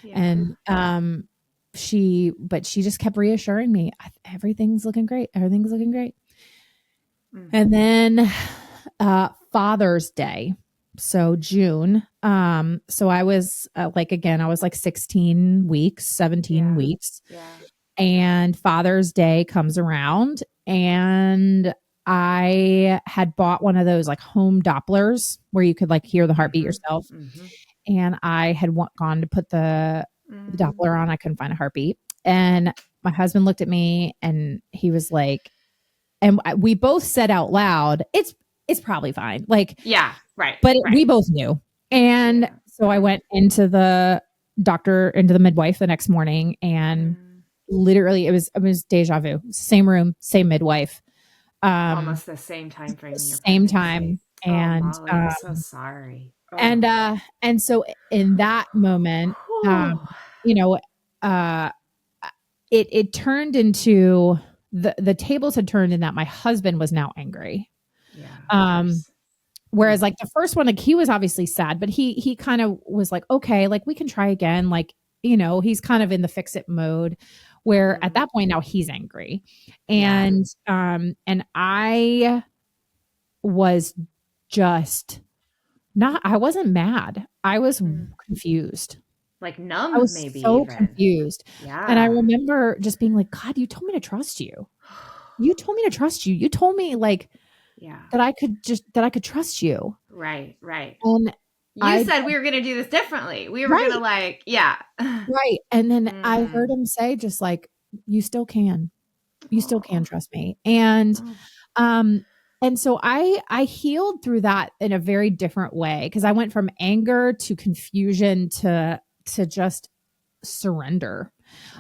Yeah. And, she just kept reassuring me, everything's looking great. Everything's looking great. Mm-hmm. And then, Father's Day. So June. So I was I was 16 weeks, 17 weeks. Yeah. And Father's Day comes around, and I had bought one of those home Dopplers where you could hear the heartbeat yourself. Mm-hmm. And I had gone to put the Doppler on. I couldn't find a heartbeat. And my husband looked at me, and he was like, and we both said out loud, it's probably fine. Right. But right. we both knew. And so I went into the midwife the next morning, and literally it was deja vu. Same room, same midwife. Almost the same time frame in your same pregnancy. time. And Molly, I'm so sorry. And so in that moment, you know, it turned into the tables had turned in that my husband was now angry. Yeah. Whereas like the first one, like he was obviously sad, but he kind of was like, okay, like we can try again. Like, he's kind of in the fix it mode, where at that point now he's angry. And I was just I wasn't mad. I was confused. Like numb, I was maybe so even. confused. Yeah. And I remember just being like, God, you told me to trust you. You told me to trust you. You told me like that I could trust you. Right. And you said we were going to do this differently. We were going to Right. And then I heard him say just like, you still can trust me. And so I healed through that in a very different way, because I went from anger to confusion to just surrender.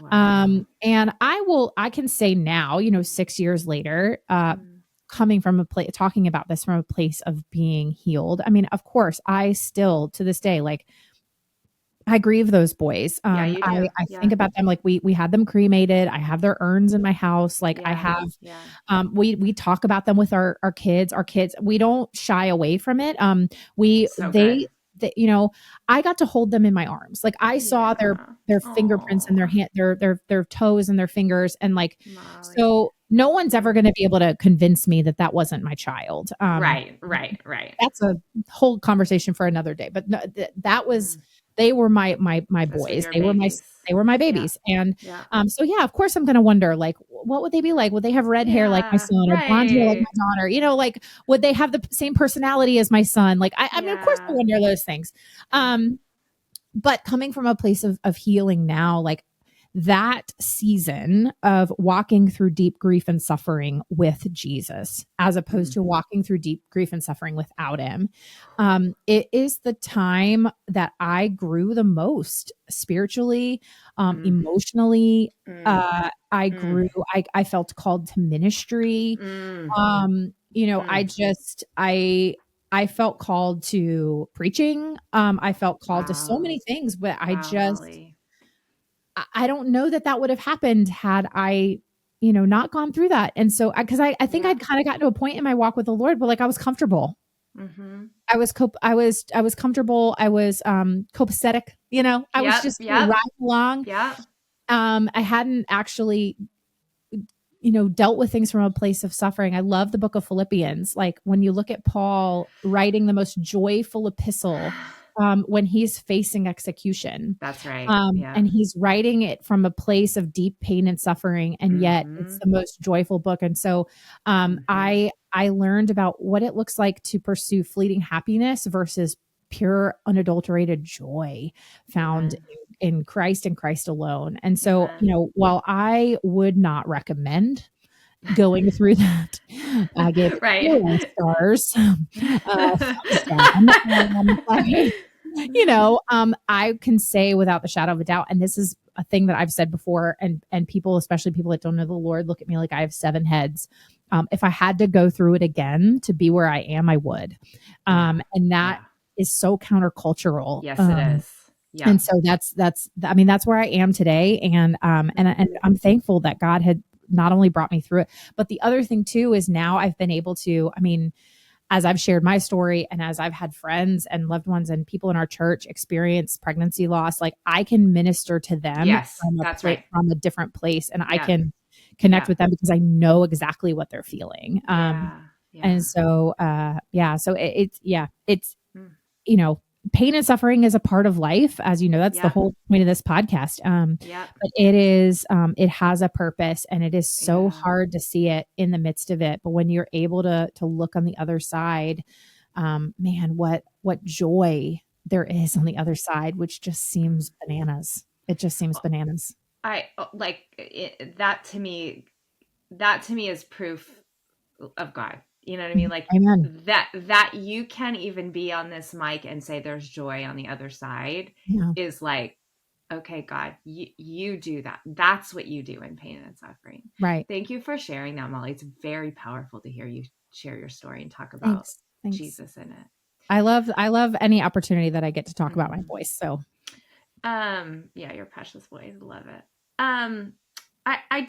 Wow. And I can say now, 6 years later, coming from talking about this from a place of being healed. I mean, of course, I still to this day, like, I grieve those boys. I think about them. Like we had them cremated. I have their urns in my house. Like I have, we talk about them with our kids. We don't shy away from it. I got to hold them in my arms. Like I saw their fingerprints and their hand, their toes and their fingers. And like, so no one's ever going to be able to convince me that wasn't my child. Right. That's a whole conversation for another day. But no, that was, they were my boys. They were my babies. And so yeah, of course I'm going to wonder, like, what would they be like? Would they have red hair like my son, or blonde hair like my daughter? Like, would they have the same personality as my son? Like, I mean, of course I wonder those things. But coming from a place of healing now, like that season of walking through deep grief and suffering with Jesus, as opposed to walking through deep grief and suffering without him, it is the time that I grew the most spiritually, emotionally. I grew, I felt called to ministry. I felt called to preaching. I felt called to so many things, but I don't know that would have happened had I, not gone through that. And so, because I think I'd kind of gotten to a point in my walk with the Lord, but like I was comfortable. I was comfortable. I was copacetic. I was just riding along. I hadn't actually, dealt with things from a place of suffering. I love the book of Philippians. Like when you look at Paul writing the most joyful epistle, when he's facing execution. That's right. And he's writing it from a place of deep pain and suffering. And yet it's the most joyful book. And so I learned about what it looks like to pursue fleeting happiness versus pure, unadulterated joy found in Christ and Christ alone. And so, while I would not recommend going through that, I give 4 stars. I can say without the shadow of a doubt, and this is a thing that I've said before, and people, especially people that don't know the Lord, look at me like I have 7 heads. If I had to go through it again to be where I am, I would. And that is so countercultural. Yes, it is. Yeah. And so that's where I am today. And I'm thankful that God had not only brought me through it, but the other thing too is now I've been able to, as I've shared my story and as I've had friends and loved ones and people in our church experience pregnancy loss, like I can minister to them from a different place, and I can connect with them because I know exactly what they're feeling. And so, so it's pain and suffering is a part of life, as you know, that's the whole point of this podcast. But it is, it has a purpose, and it is so hard to see it in the midst of it. But when you're able to look on the other side, man, what joy there is on the other side, which just seems bananas. It just seems bananas. That to me is proof of God. You know what I mean? Like Amen. that you can even be on this mic and say there's joy on the other side is like, okay, God, you do that. That's what you do in pain and suffering. Right. Thank you for sharing that, Molly. It's very powerful to hear you share your story and talk about Thanks. Jesus in it. I love any opportunity that I get to talk about my voice. So, yeah, your precious voice. Love it. I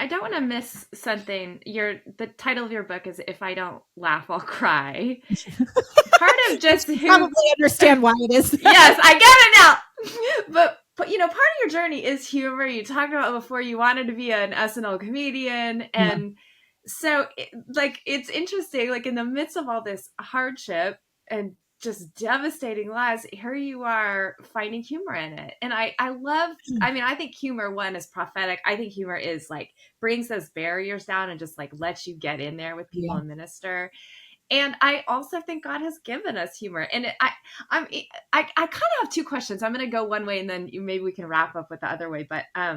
don't want to miss something. The title of your book is "If I Don't Laugh, I'll Cry." Part of just probably understand why it is. Yes, I get it now. But part of your journey is humor. You talked about before you wanted to be an SNL comedian, and so it's interesting. Like in the midst of all this hardship and just devastating lives, here you are finding humor in it. And I think humor, one, is prophetic. I think humor is like brings those barriers down and just like lets you get in there with people and minister. And I also think God has given us humor. And I kind of have two questions. I'm going to go one way and then maybe we can wrap up with the other way. But part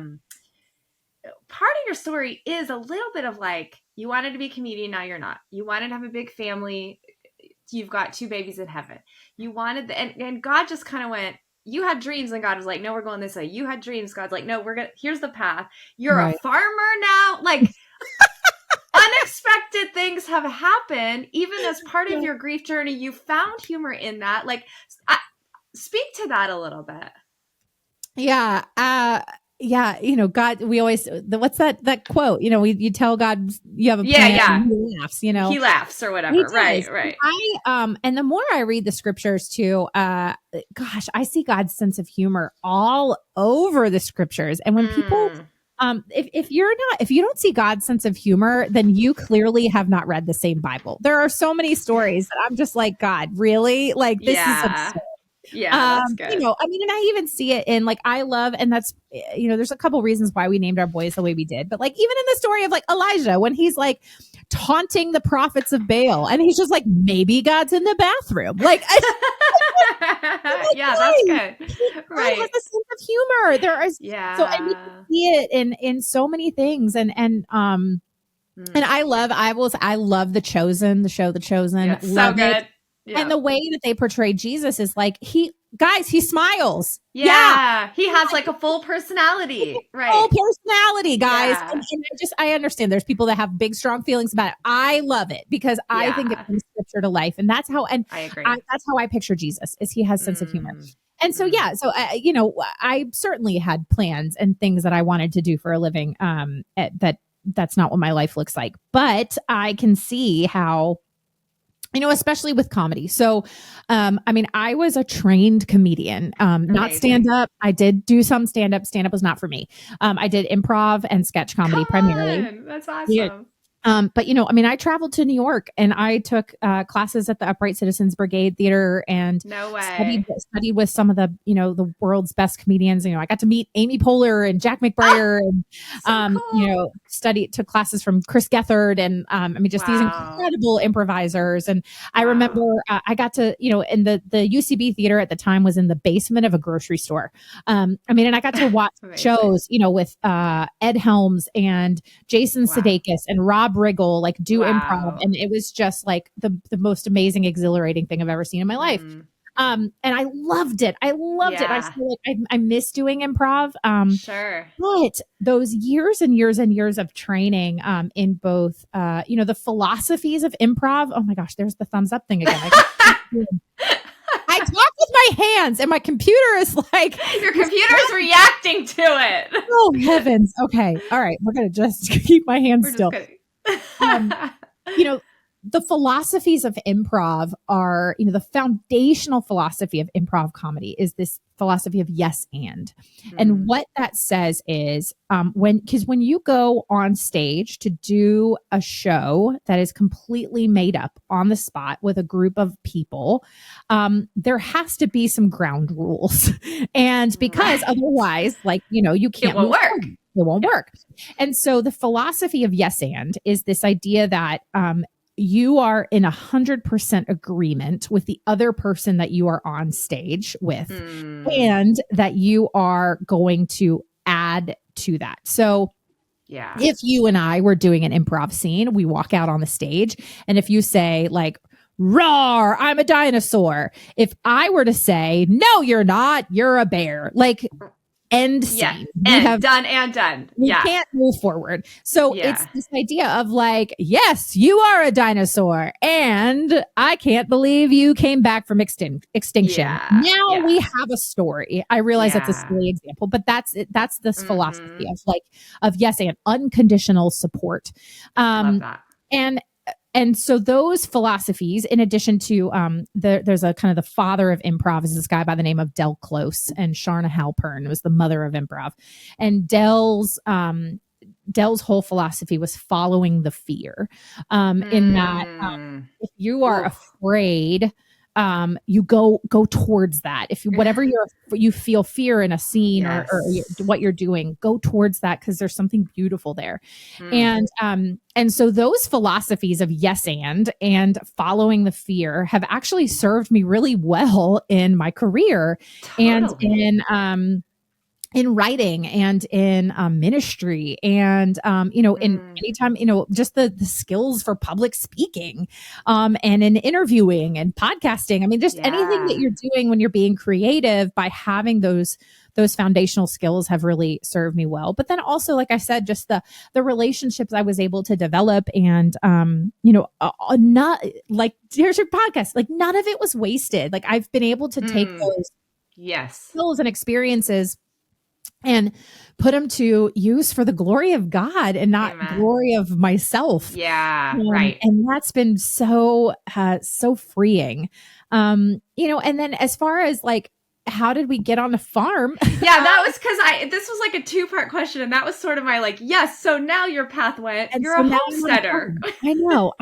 of your story is a little bit of like, you wanted to be a comedian, now you're not. You wanted to have a big family. You've got 2 babies in heaven. You wanted and God just kind of went, you had dreams and God was like, no, we're going this way. You had dreams. God's like, no, here's the path. You're a farmer now. Like unexpected things have happened. Even as part of your grief journey, you found humor in that. Like speak to that a little bit. Yeah. God, we always, what's that quote? You tell God you have a plan and he laughs, He laughs or whatever. Right. And the more I read the scriptures too, gosh, I see God's sense of humor all over the scriptures. And when people, if you don't see God's sense of humor, then you clearly have not read the same Bible. There are so many stories that I'm just like, God, really? Like this is absurd. Yeah, that's good. And I even see it in like, I love, and that's, there's a couple reasons why we named our boys the way we did, but like, even in the story of like Elijah, when he's like taunting the prophets of Baal and he's just like, maybe God's in the bathroom. Like, that's good. Right. God has a sense of humor. There is, so I see it in so many things. And I love The Chosen, the show, The Chosen. Yeah, so good. Yeah. And the way that they portray Jesus is like, he smiles. Yeah. He has like a full personality. Right. Full personality, guys. Yeah. And I understand there's people that have big, strong feelings about it. I love it because I think it brings scripture to life. And that's how, I agree. That's how I picture Jesus, is he has sense of humor. And so, I certainly had plans and things that I wanted to do for a living. That's not what my life looks like, but I can see how, especially with comedy. So, I was a trained comedian, not stand up. I did do some stand up. Stand up was not for me. I did improv and sketch comedy primarily. That's awesome. Yeah. But I traveled to New York and I took classes at the Upright Citizens Brigade Theater and studied with some of the, the world's best comedians. I got to meet Amy Poehler and Jack McBrayer and, cool. Took classes from Chris Gethard and, these incredible improvisers. And I remember I got to, and the UCB theater at the time was in the basement of a grocery store. And I got to watch shows, with Ed Helms and Jason Sudeikis and Rob Riggle, like do improv. And it was just like the most amazing, exhilarating thing I've ever seen in my life. And I loved it. I feel like I miss doing improv. Sure. But those years and years and years of training in both, the philosophies of improv. Oh my gosh, there's the thumbs up thing again. I talk with my hands and my computer is like... Your computer's reacting to it. Oh, heavens. Okay. All right. We're going to just keep my hands still. The philosophies of improv are, the foundational philosophy of improv comedy is this philosophy of yes and. And what that says is when you go on stage to do a show that is completely made up on the spot with a group of people, there has to be some ground rules. And because otherwise, you can't move work. It won't work. And so the philosophy of yes and is this idea that you are in 100% agreement with the other person that you are on stage with, and that you are going to add to that. So Yeah. If you and I were doing an improv scene, we walk out on the stage, and if you say like, "Roar, I'm a dinosaur." If I were to say, "No, you're not, you're a bear," like end scene. Yeah. Done and done. We can't move forward. So it's this idea of like, yes, you are a dinosaur, and I can't believe you came back from extinction. Now we have a story. I realize that's a silly example, but that's it. That's this philosophy of like, of yes, and unconditional support. Love that. And so those philosophies, in addition to there's a kind of the father of improv is this guy by the name of Del Close, and Sharna Halpern was the mother of improv. And Del's whole philosophy was following the fear. In that if you are afraid, you go towards that. If whatever you feel fear in a scene or what you're doing, go towards that, because there's something beautiful there. And so those philosophies of yes and following the fear have actually served me really well in my career and in writing and in ministry and, in anytime, just the skills for public speaking, and in interviewing and podcasting. I mean, just anything that you're doing when you're being creative, by having those foundational skills have really served me well. But then also, like I said, just the relationships I was able to develop and, not like, here's your podcast, like none of it was wasted. Like I've been able to take those skills and experiences and put them to use for the glory of God and not glory of myself. Yeah. Right. And that's been so freeing. And then as far as like, how did we get on the farm? Yeah, that was because this was like a 2-part question, and that was sort of my like, yes, so now your path went, and you're a homesteader. I know.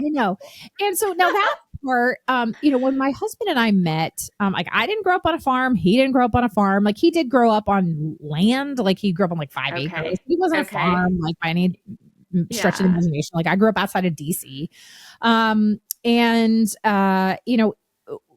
And so now that part, when my husband and I met, like I didn't grow up on a farm. He didn't grow up on a farm. Like he did grow up on land. Like he grew up on like 5 acres. He wasn't a farm like by any stretch of the imagination. Like I grew up outside of DC.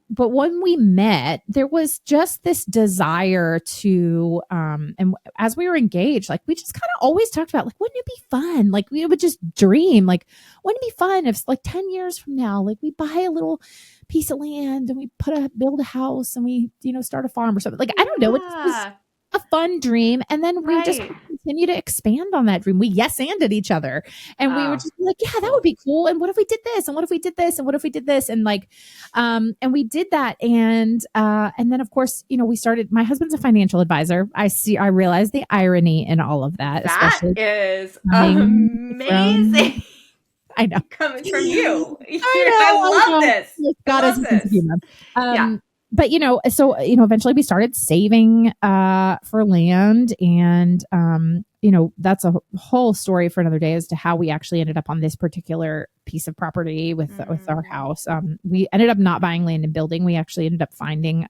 But when we met, there was just this desire to, and as we were engaged, like we just kind of always talked about, like, wouldn't it be fun? Like we would just dream, like, wouldn't it be fun if like 10 years from now, like we buy a little piece of land and we build a house and we, start a farm or something. Like, I don't know. It's just a fun dream. And then we just continue to expand on that dream. We yes-anded each other, and we were just like, yeah, that would be cool. And what if we did this? And what if we did this? And what if we did this? And like, and we did that. And then of course, we started, my husband's a financial advisor. I realize the irony in all of that. That is amazing. I know. Coming from you. I love this. God is a sense of humor. But, so, eventually we started saving for land, and, that's a whole story for another day as to how we actually ended up on this particular piece of property with our house. We ended up not buying land and building. We actually ended up finding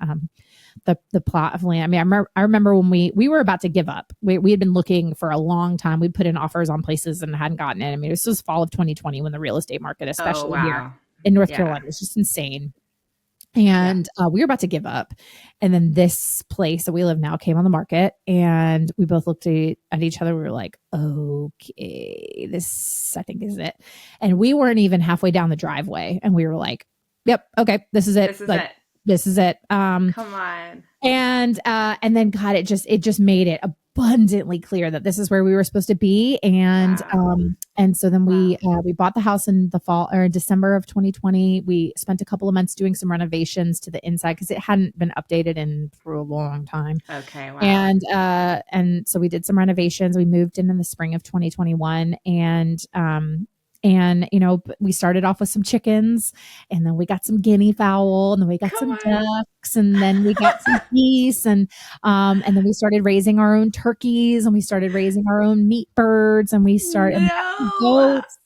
the plot of land. I mean, I remember when we were about to give up. We had been looking for a long time. We'd put in offers on places and hadn't gotten it. I mean, this was fall of 2020 when the real estate market, especially here in North Carolina, was just insane. And we were about to give up. And then this place that we live now came on the market, and we both looked at each other. We were like, okay, this I think is it. And we weren't even halfway down the driveway, and we were like, yep, okay, this is it. This is it. Come on. And then God, it just made it abundantly clear that this is where we were supposed to be. And so then we bought the house in the fall or December of 2020. We spent a couple of months doing some renovations to the inside because it hadn't been updated for a long time. Okay. Wow. And so we did some renovations. We moved in the spring of 2021, and, we started off with some chickens, and then we got some guinea fowl, and then we got some ducks, and then we got some geese, and then we started raising our own turkeys, and we started raising our own meat birds, and we started goats,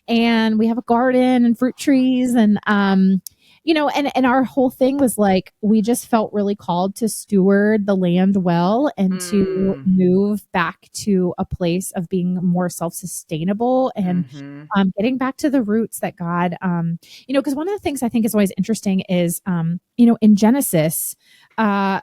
and we have a garden and fruit trees, and our whole thing was like, we just felt really called to steward the land well and to move back to a place of being more self-sustainable and getting back to the roots that God, because one of the things I think is always interesting is, in Genesis, God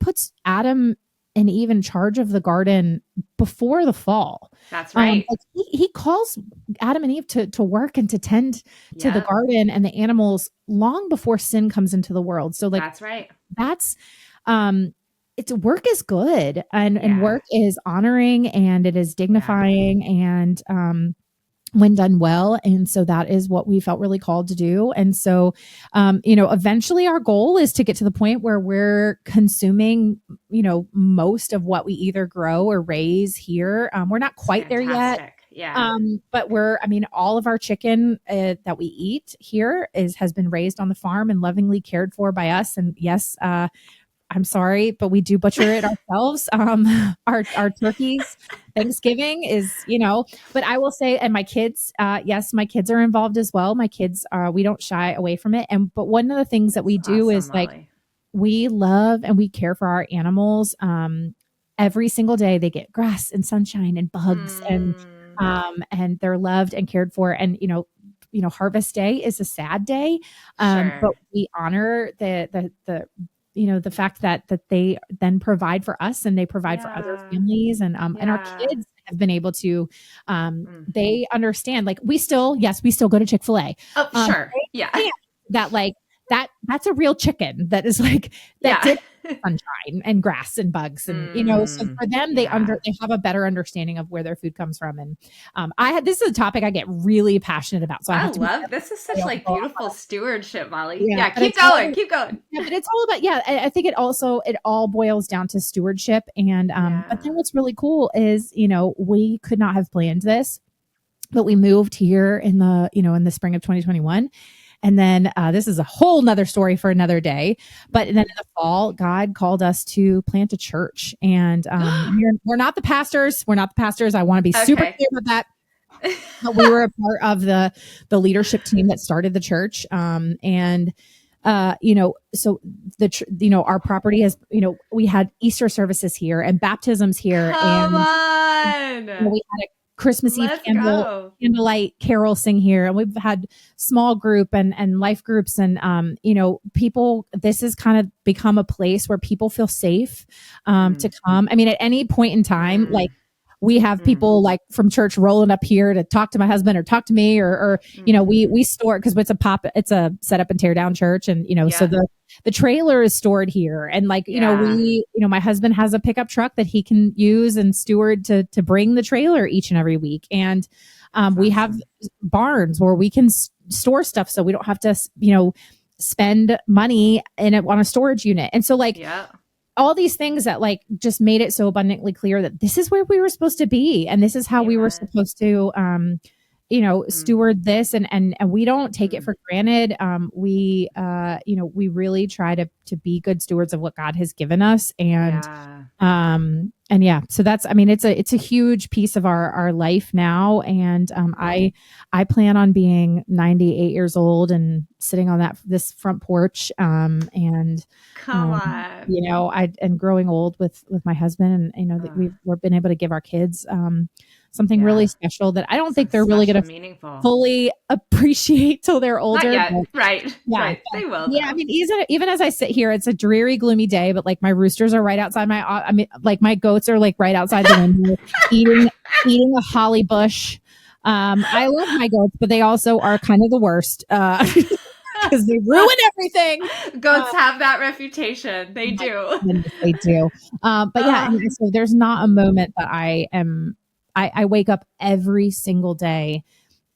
puts Adam and even charge of the garden before the fall. That's right. Like he calls Adam and Eve to work and to tend to the garden and the animals long before sin comes into the world. So like, that's right. That's, it's work is good and work is honoring and it is dignifying and, when done well. And so that is what we felt really called to do. And so, eventually our goal is to get to the point where we're consuming, most of what we either grow or raise here. We're not quite there yet. Yeah. But all of our chicken that we eat here has been raised on the farm and lovingly cared for by us. And yes, I'm sorry, but we do butcher it ourselves. Our turkeys, Thanksgiving is, but I will say, and my kids, yes, my kids are involved as well. My kids we don't shy away from it. But one of the things that we do is Molly. like, we love and we care for our animals. Every single day they get grass and sunshine and bugs and they're loved and cared for. And, Harvest Day is a sad day. But we honor the fact that they then provide for us and they provide for other families and our kids have been able to, they understand, like we still go to Chick-fil-A. Oh, sure. That like, that's a real chicken that is like, that did sunshine and grass and bugs and, so for them, they have a better understanding of where their food comes from. And, this is a topic I get really passionate about. So I love, this is such like beautiful stewardship, Molly. Keep going. Yeah, but it's all about, I think it all boils down to stewardship. And, but then what's really cool is, we could not have planned this, but we moved here in the spring of 2021. And then this is a whole nother story for another day. But then in the fall, God called us to plant a church. And we're not the pastors. I want to be super clear about that. But we were a part of the leadership team that started the church. So our property has, we had Easter services here and baptisms here. Come on. We had a Christmas Eve candlelight carol sing here. And we've had small group and life groups and, people, this has kind of become a place where people feel safe, to come. I mean, at any point in time, like we have people like from church rolling up here to talk to my husband or talk to me or we store it because it's a set up and tear down church. And, so the trailer is stored here. And like, my husband has a pickup truck that he can use and steward to bring the trailer each and every week. And, we have barns where we can store stuff. So we don't have to, spend money on a storage unit. And so like, all these things that like just made it so abundantly clear that this is where we were supposed to be. And this is how we were supposed to, steward this and we don't take it for granted. We really try to be good stewards of what God has given us. And, so that's, it's a huge piece of our life now. And, I plan on being 98 years old and sitting on this front porch, and growing old with my husband and, that we've been able to give our kids, something really special that I don't think they're really going to fully appreciate till they're older. Not yet. Right. They will. Yeah. Even as I sit here, it's a dreary, gloomy day, but like my roosters are right outside my goats are like right outside the window eating a holly bush. I love my goats, but they also are kind of the worst, because they ruin everything. Goats have that reputation. They do. They do. So there's not a moment that I wake up every single day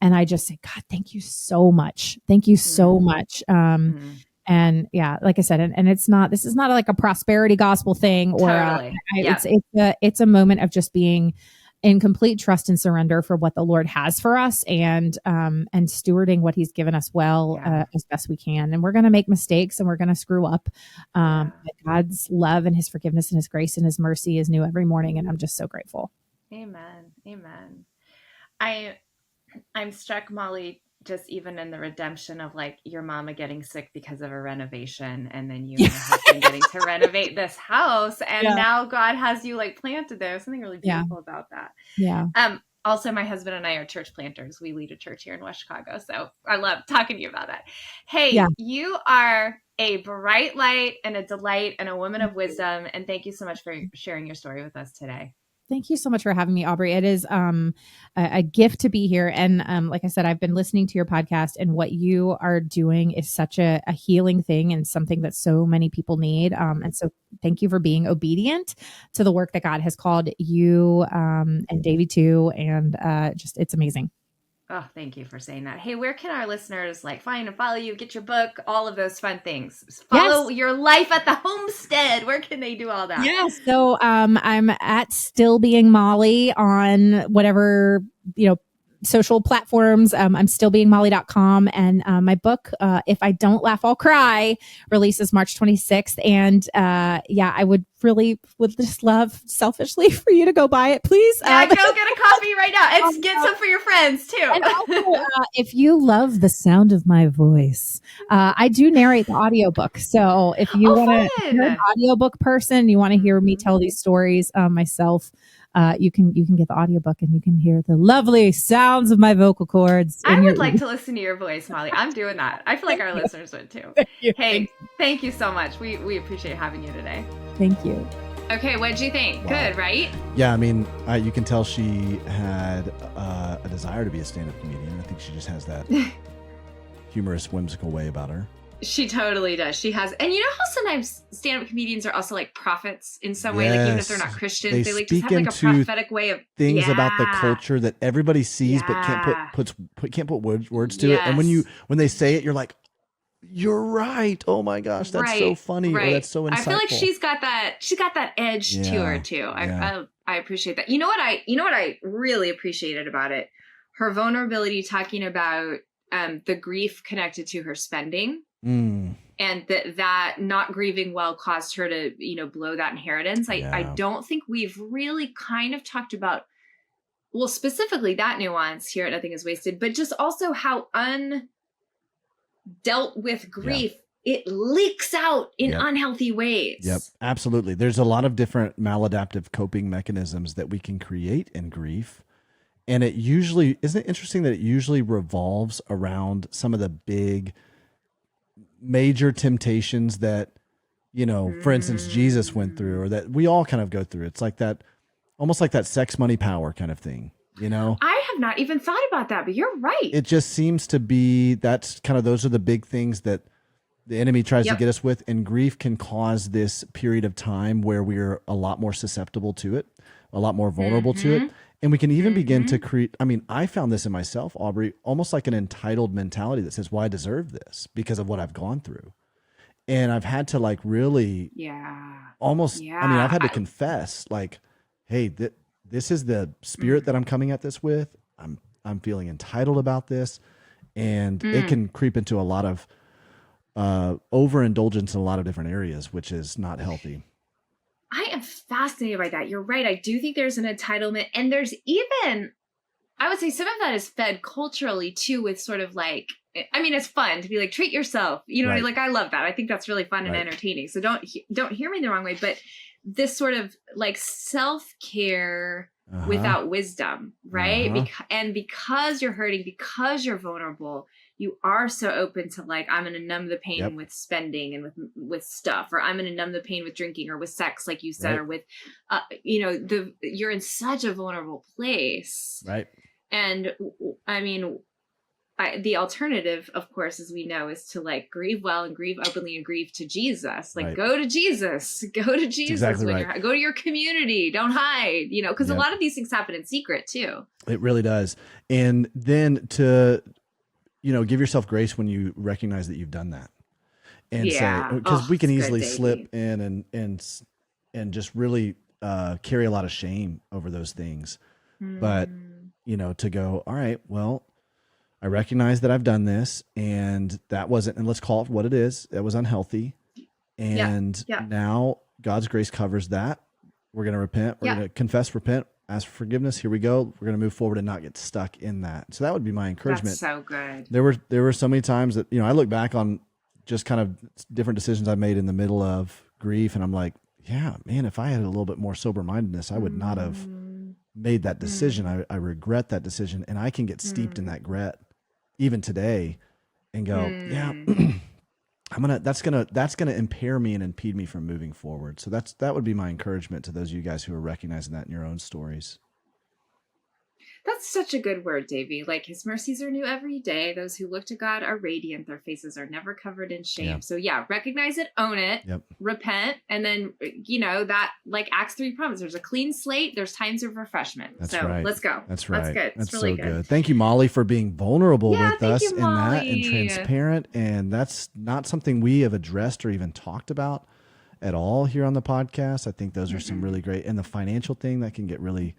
and I just say, God, thank you so much. Thank you so much. And like I said, and this is not like a prosperity gospel thing or it's a moment of just being in complete trust and surrender for what the Lord has for us and stewarding what he's given us as best we can. And we're going to make mistakes and we're going to screw up. But God's love and his forgiveness and his grace and his mercy is new every morning. And I'm just so grateful. Amen. I'm struck, Molly, just even in the redemption of like your mama getting sick because of a renovation and then you and your husband getting to renovate this house. And now God has you like planted there. Something really beautiful about that. Yeah. Also, my husband and I are church planters. We lead a church here in West Chicago. So I love talking to you about that. Hey, you are a bright light and a delight and a woman of wisdom. And thank you so much for sharing your story with us today. Thank you so much for having me, Aubrey. It is a gift to be here. And like I said, I've been listening to your podcast, and what you are doing is such a healing thing and something that so many people need. And so thank you for being obedient to the work that God has called you and Davey to. And just, it's amazing. Oh, thank you for saying that. Hey, where can our listeners find and follow you, get your book, all of those fun things? Follow your life at the homestead. Where can they do all that? Yeah. So I'm at Still Being Molly on whatever, social platforms. I'm stillbeingmolly.com. And my book, If I Don't Laugh, I'll Cry, releases March 26th. And I would just love selfishly for you to go buy it, please. Yeah, go get a copy right now and get some for your friends too. And also, if you love the sound of my voice, I do narrate the audiobook. So if you want to, you're an audiobook person, you want to hear me tell these stories myself, you can get the audiobook and you can hear the lovely sounds of my vocal cords. I would like to listen to your voice, Molly. I'm doing that. I feel like our listeners would too. Hey, thank you so much. We appreciate having you today. Thank you. Okay, what did you think? Wow. Good, right? Yeah, I mean, you can tell she had a desire to be a stand-up comedian. I think she just has that humorous, whimsical way about her. She totally does. She has, and you know how sometimes stand-up comedians are also like prophets in some way, like even if they're not Christians, they like just have like a prophetic way of things about the culture that everybody sees but can't put words to it. And when they say it, you're like, you're right. Oh my gosh, that's so funny. Or that's so insightful. I feel like she's got that edge to her too. I appreciate that. You know what I really appreciated about it? Her vulnerability talking about the grief connected to her spending. And that not grieving well caused her to, blow that inheritance. I don't think we've really kind of talked about, well, specifically that nuance here at Nothing Is Wasted, but just also how undealt with grief, it leaks out in unhealthy ways. Yep, absolutely. There's a lot of different maladaptive coping mechanisms that we can create in grief. And it usually, isn't it interesting that it usually revolves around some of the big major temptations that, for instance, Jesus went through, or that we all kind of go through. It's like that, almost like that sex, money, power kind of thing, I have not even thought about that, but you're right. It just seems to be, those are the big things that the enemy tries to get us with. And grief can cause this period of time where we're a lot more susceptible to it, a lot more vulnerable to it. And we can even begin to create, I found this in myself, Aubrey, almost like an entitled mentality that says, well, I deserve this because of what I've gone through. And I've had to really, I've had to confess hey, this is the spirit that I'm coming at this with. I'm feeling entitled about this. And it can creep into a lot of overindulgence in a lot of different areas, which is not healthy. I am fascinated by that. You're right. I do think there's an entitlement, and there's even, I would say some of that is fed culturally too, with sort of it's fun to be treat yourself. I love that. I think that's really fun and entertaining. So don't hear me the wrong way, but this sort of self-care without wisdom, right? And because you're hurting, because you're vulnerable, you are so open to I'm going to numb the pain with spending and with stuff, or I'm going to numb the pain with drinking or with sex, like you said, or with, you're in such a vulnerable place. Right. And the alternative, of course, as we know, is to grieve well and grieve openly and grieve to Jesus. Go to Jesus, go to Jesus, exactly go to your community. Don't hide, because a lot of these things happen in secret too. It really does. And then to, give yourself grace when you recognize that you've done that, and say, because we can easily slip in and just really carry a lot of shame over those things. But, to go, all right, well, I recognize that I've done this, and that wasn't, and let's call it what it is. It was unhealthy. And now God's grace covers that. We're going to repent. We're going to confess, repent, ask for forgiveness. Here we go. We're going to move forward and not get stuck in that. So that would be my encouragement. That's so good. There were so many times that, I look back on just kind of different decisions I made in the middle of grief. And I'm like, yeah, man, if I had a little bit more sober mindedness, I would not have made that decision. I regret that decision, and I can get steeped in that regret even today and go, that's gonna impair me and impede me from moving forward. So that would be my encouragement to those of you guys who are recognizing that in your own stories. That's such a good word, Davey. Like, his mercies are new every day. Those who look to God are radiant. Their faces are never covered in shame. Yeah. So yeah, recognize it, own it, repent. And then, that like Acts 3 promise, there's a clean slate. There's times of refreshment. That's so right. Let's go. That's right. That's good. That's really so good. Thank you, Molly, for being vulnerable with us you, in that Molly. and transparent. And that's not something we have addressed or even talked about at all here on the podcast. I think those are some really great, and the financial thing that can get really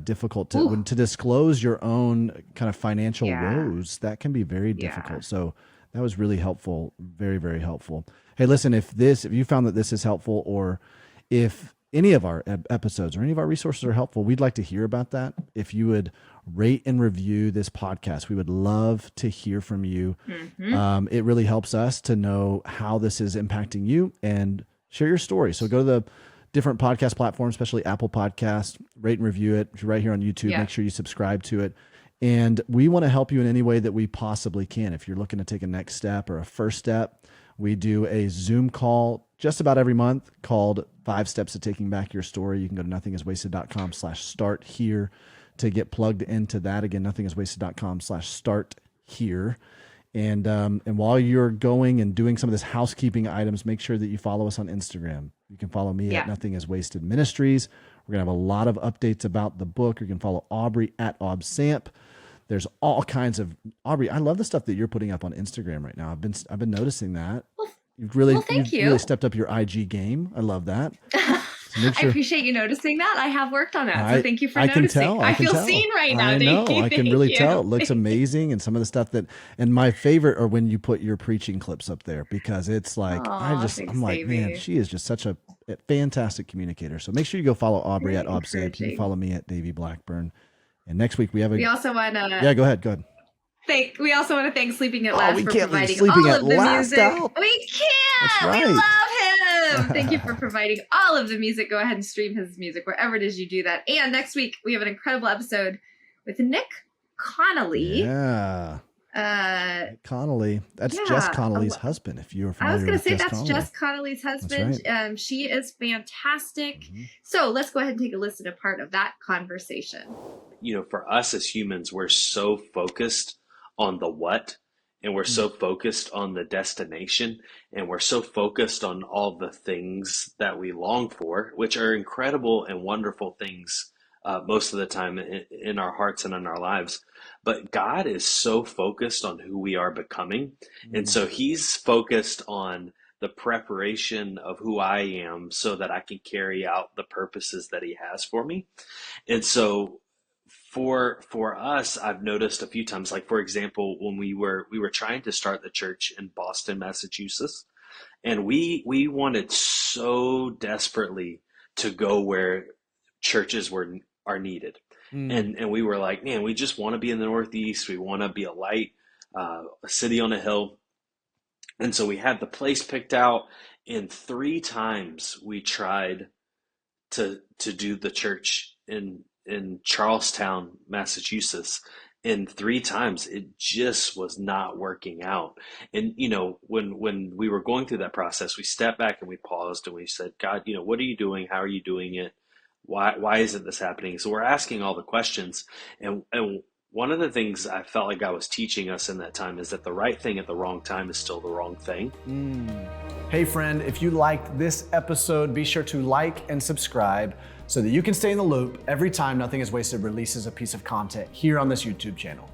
difficult to disclose your own kind of financial woes. That can be very difficult. So that was really helpful. Very, very helpful. Hey, listen, if you found that this is helpful, or if any of our episodes or any of our resources are helpful, we'd like to hear about that. If you would rate and review this podcast, we would love to hear from you. It really helps us to know how this is impacting you, and share your story. So go to the different podcast platforms, especially Apple Podcasts, rate and review it. If you're right here on YouTube, make sure you subscribe to it. And we want to help you in any way that we possibly can. If you're looking to take a next step or a first step, we do a Zoom call just about every month called 5 Steps to Taking Back Your Story. You can go to nothingiswasted.com/start here to get plugged into that. Again, nothingiswasted.com/start here. And while you're going and doing some of this housekeeping items, make sure that you follow us on Instagram. You can follow me at Nothing Is Wasted Ministries. We're going to have a lot of updates about the book. You can follow Aubrey at ObSamp. There's all kinds of, Aubrey, I love the stuff that you're putting up on Instagram right now. I've been noticing that. You've really stepped up your IG game. I love that. So I appreciate you noticing that. I have worked on that. So thank you for noticing. Can tell. I feel seen right now. I know. Thank you. I can really tell. It looks amazing. And some of the stuff and my favorite are when you put your preaching clips up there, because it's like, I'm like, man, she is just such a fantastic communicator. So make sure you go follow Aubrey at ObSamp. You can follow me at Davey Blackburn. And next week we also want to. Yeah, go ahead. We also want to thank Sleeping at Last for providing all of the music. Out. We can't. That's right. We love him. Thank you for providing all of the music. Go ahead and stream his music wherever it is you do that. And next week we have an incredible episode with Nick Connolly. Yeah. Connolly. That's Jess Connolly's husband. If you're familiar, I was going to say Jess that's Connolly. Jess Connolly's husband. Right. She is fantastic. So let's go ahead and take a listen to part of that conversation. For us as humans, we're so focused on the what, and we're so focused on the destination, and we're so focused on all the things that we long for, which are incredible and wonderful things most of the time in our hearts and in our lives. But God is so focused on who we are becoming. And so he's focused on the preparation of who I am so that I can carry out the purposes that he has for me. And so for us, I've noticed a few times, like, for example, when we were trying to start the church in Boston, Massachusetts, and we wanted so desperately to go where churches are needed. And we were like, man, we just want to be in the Northeast. We want to be a light, a city on a hill. And so we had the place picked out, and 3 times we tried to do the church in Charlestown, Massachusetts, and 3 times it just was not working out. And when we were going through that process, we stepped back and we paused and we said, God, what are you doing? How are you doing it? Why isn't this happening? So we're asking all the questions, and one of the things I felt like God was teaching us in that time is that the right thing at the wrong time is still the wrong thing. Hey friend, if you liked this episode, be sure to like and subscribe so that you can stay in the loop every time Nothing Is Wasted releases a piece of content here on this YouTube channel.